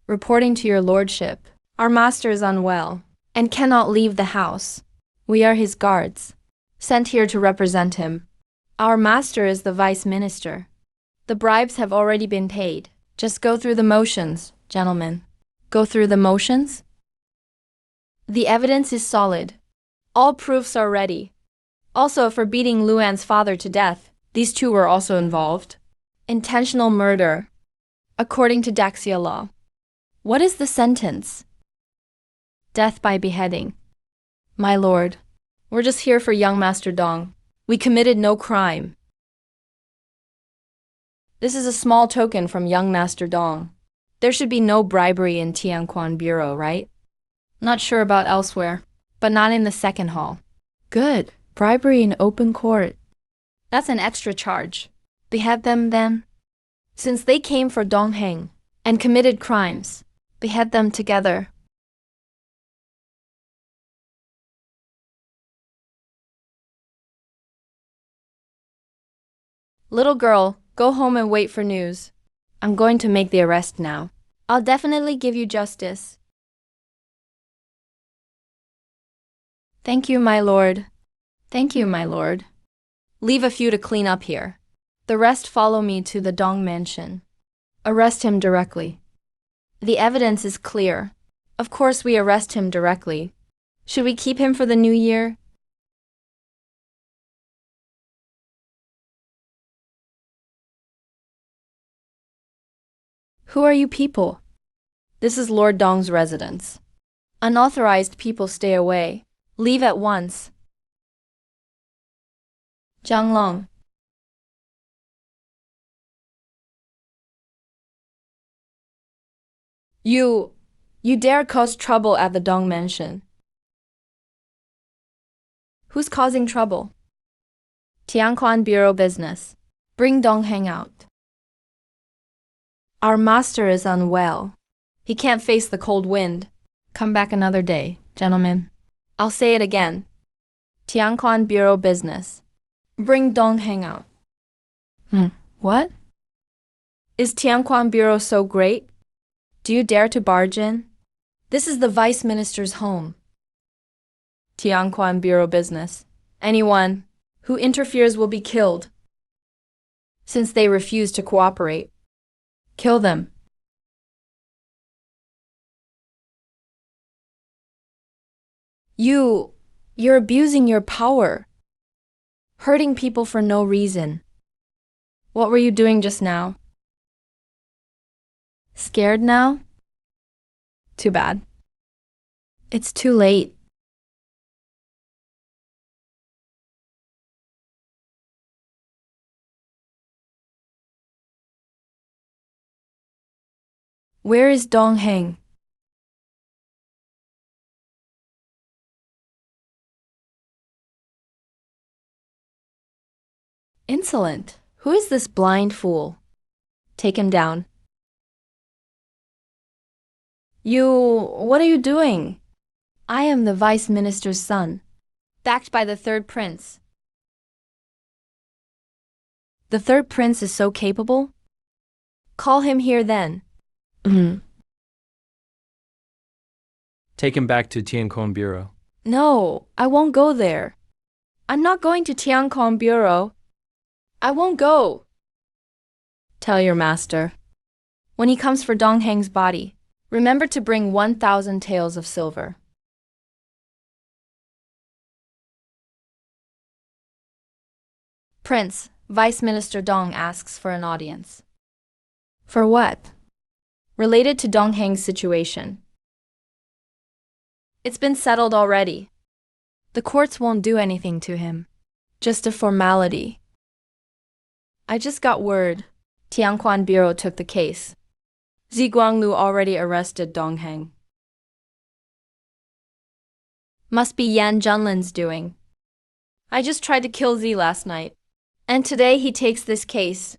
Reporting to your lordship, our master is unwell and cannot leave the house. We are his guards, sent here to represent him. Our master is the vice minister. The bribes have already been paid. Just go through the motions, gentlemen. Go through the motions? The evidence is solid. All proofs are ready. Also, for beating Luan's father to death, these two were also involved. Intentional murder, according to Daxia law. What is the sentence? Death by beheading. My lord, we're just here for young Master Dong. We committed no crime. This is a small token from young Master Dong. There should be no bribery in Tianquan Bureau, right? Not sure about elsewhere, but not in the second hall. Good. Bribery in open court. That's an extra charge. Behead them then. Since they came for Dong Heng and committed crimes, behead them together. Little girl, go home and wait for news. I'm going to make the arrest now. I'll definitely give you justice. Thank you, my lord. Thank you, my lord. Leave a few to clean up here. The rest follow me to the Dong mansion. Arrest him directly. The evidence is clear. Of course we arrest him directly. Should we keep him for the new year? Who are you people? This is Lord Dong's residence. Unauthorized people stay away. Leave at once. Jiang Long. You dare cause trouble at the Dong mansion. Who's causing trouble? Tianquan Bureau business. Bring Dong Heng out. Our master is unwell. He can't face the cold wind. Come back another day, gentlemen. I'll say it again. Tianquan Bureau business. Bring Dong Heng out. What? Is Tianquan Bureau so great? Do you dare to barge in? This is the vice minister's home. Tianquan Bureau business. Anyone who interferes will be killed. Since they refuse to cooperate, kill them. You're abusing your power. hurting people for no reason. What were you doing just now? Scared now? Too bad. It's too late. Where is Dong Heng? Insolent. Who is this blind fool? Take him down. What are you doing? I am the vice minister's son, backed by the third prince. The third prince is so capable? Call him here then. Take him back to Tiancong Bureau. No, I won't go there. I'm not going to Tiancong Bureau. I won't go. Tell your master. When he comes for Dong Heng's body, remember to bring 1,000 taels of silver. Prince, Vice Minister Dong asks for an audience. For what? Related to Dong Heng's situation. It's been settled already. The courts won't do anything to him. Just a formality. I just got word. Tianquan Bureau took the case. Zi Guanglu already arrested Dong Heng. Must be Yan Junlin's doing. I just tried to kill Zi last night. And today he takes this case.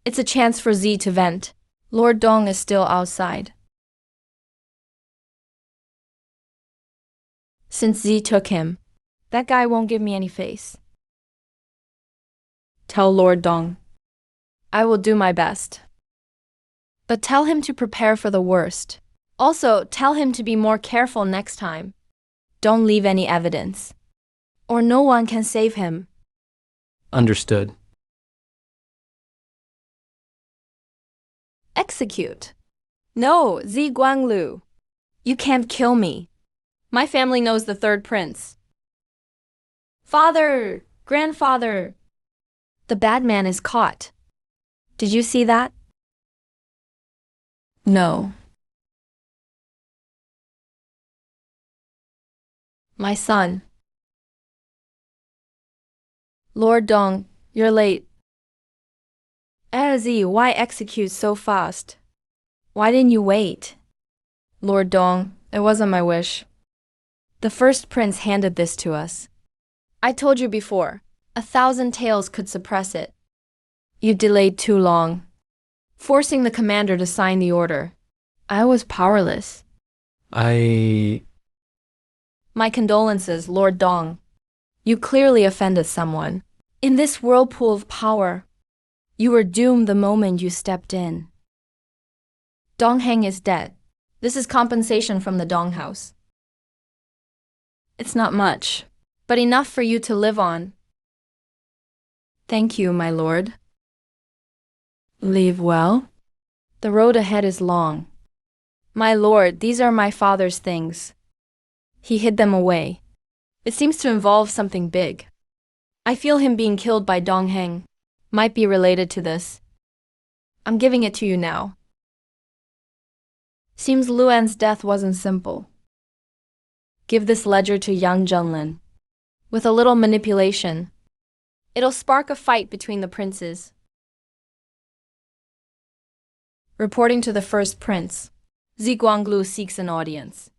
It's a chance for Zi to vent. Lord Dong is still outside. Since Zi took him, that guy won't give me any face. Tell Lord Dong. I will do my best. But tell him to prepare for the worst. Also, tell him to be more careful next time. Don't leave any evidence, or no one can save him. Understood. Execute. No, Zi Guanglu. You can't kill me. My family knows the third prince. Father! Grandfather! The bad man is caught. Did you see that? No. My son. Lord Dong, you're late. Zi, why execute so fast? Why didn't you wait? Lord Dong, it wasn't my wish. The first prince handed this to us. I told you before, 1,000 taels could suppress it. You delayed too long, forcing the commander to sign the order. I was powerless. My condolences, Lord Dong. You clearly offended someone. In this whirlpool of power, you were doomed the moment you stepped in. Dong Heng is dead. This is compensation from the Dong house. It's not much, but enough for you to live on. Thank you, my lord. Leave well. The road ahead is long. My lord, these are my father's things. He hid them away. It seems to involve something big. I feel him being killed by Dong Heng might be related to this. I'm giving it to you now. Seems Luan's death wasn't simple. Give this ledger to Yang Junlin. With a little manipulation, it'll spark a fight between the princes. Reporting to the first prince, Zi Guanglu seeks an audience.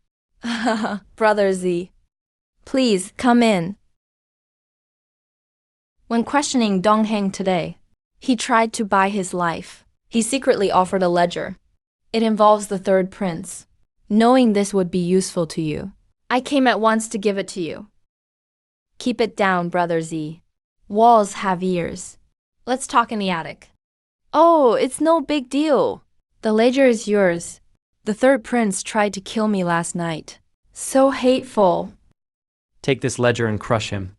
Brother Zi, please come in. When questioning Dong Heng today, he tried to buy his life. He secretly offered a ledger. It involves the third prince. Knowing this would be useful to you, I came at once to give it to you. Keep it down, Brother Zi. Walls have ears. Let's talk in the attic. Oh, it's no big deal. The ledger is yours. The third prince tried to kill me last night. So hateful. Take this ledger and crush him.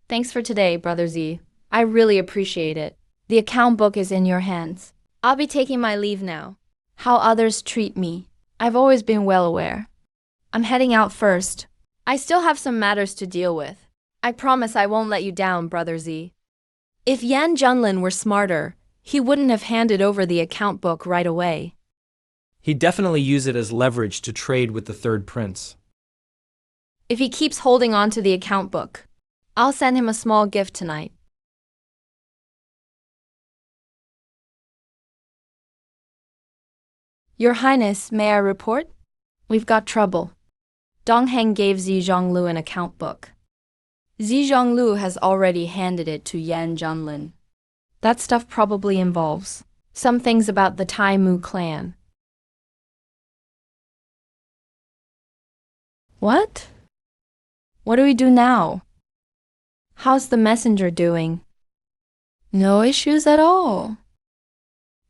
Thanks for today, Brother Zi. I really appreciate it. The account book is in your hands. I'll be taking my leave now. How others treat me, I've always been well aware. I'm heading out first. I still have some matters to deal with. I promise I won't let you down, Brother Z. If Yan Junlin were smarter, he wouldn't have handed over the account book right away. He'd definitely use it as leverage to trade with the third prince. If he keeps holding on to the account book, I'll send him a small gift tonight. Your Highness, may I report? We've got trouble. Dongheng gave Zi Zhonglu an account book. Zi Zhonglu has already handed it to Yan Junlin. That stuff probably involves some things about the Tai Mu clan. What? What do we do now? How's the messenger doing? No issues at all.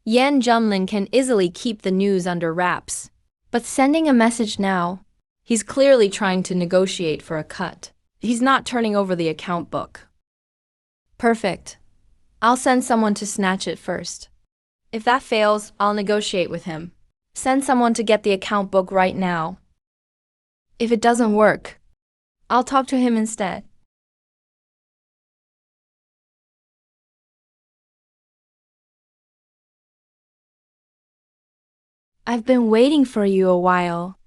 Yan Junlin can easily keep the news under wraps, but sending a message now, he's clearly trying to negotiate for a cut. He's not turning over the account book. Perfect. I'll send someone to snatch it first. If that fails, I'll negotiate with him. Send someone to get the account book right now. If it doesn't work, I'll talk to him instead. I've been waiting for you a while.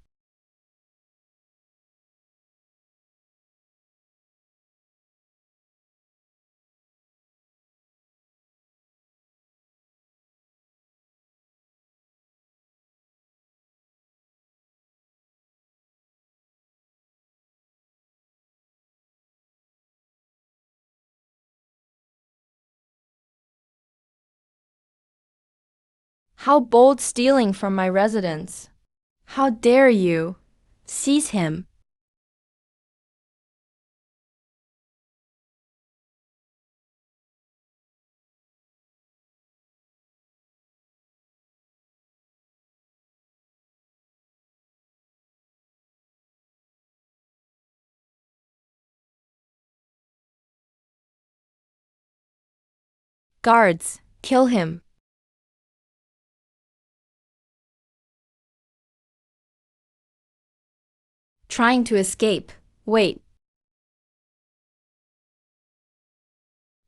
How bold stealing from my residence! How dare you! Seize him! Guards, kill him! Trying to escape. Wait.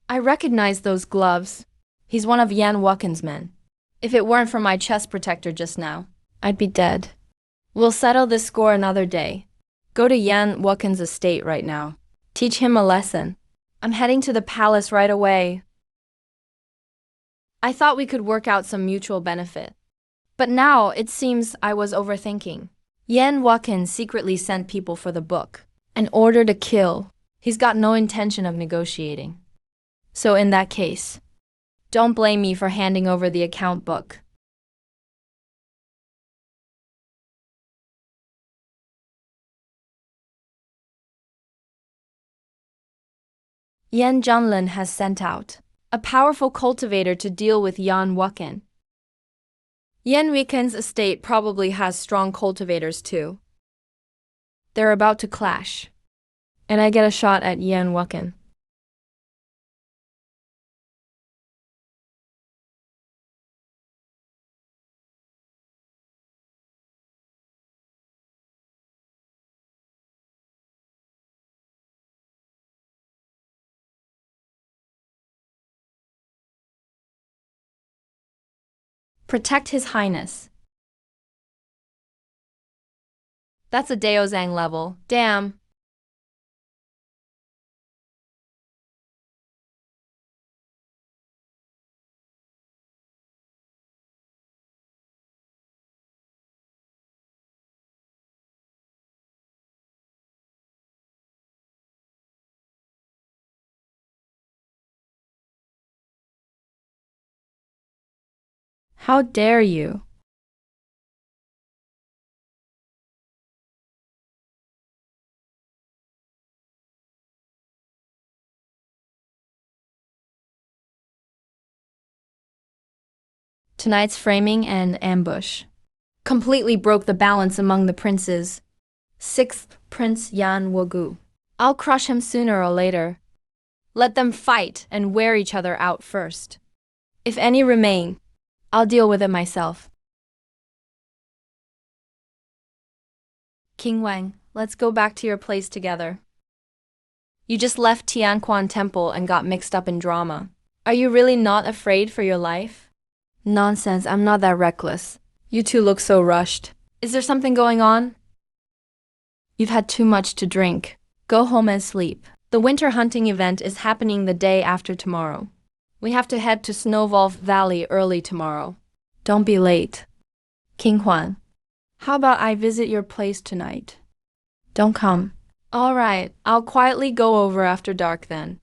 I recognize those gloves. He's one of Yan Wukin's men. If it weren't for my chest protector just now, I'd be dead. We'll settle this score another day. Go to Yan Wukin's estate right now. Teach him a lesson. I'm heading to the palace right away. I thought we could work out some mutual benefit. But now it seems I was overthinking. Yan Wukin secretly sent people for the book, an order to kill. He's got no intention of negotiating. So in that case, don't blame me for handing over the account book. Yan Junlin has sent out a powerful cultivator to deal with Yan Wukin. Yan Wukin's estate probably has strong cultivators too. They're about to clash, and I get a shot at Yan Wukin. Protect His Highness. That's a Daozang level. Damn. How dare you? Tonight's framing and ambush completely broke the balance among the princes. Sixth Prince Yan Wugu. I'll crush him sooner or later. Let them fight and wear each other out first. If any remain, I'll deal with it myself. King Wang, let's go back to your place together. You just left Tianquan Temple and got mixed up in drama. Are you really not afraid for your life? Nonsense, I'm not that reckless. You two look so rushed. Is there something going on? You've had too much to drink. Go home and sleep. The winter hunting event is happening the day after tomorrow. We have to head to Snowwolf Valley early tomorrow. Don't be late. King Huan, how about I visit your place tonight? Don't come. All right, I'll quietly go over after dark then.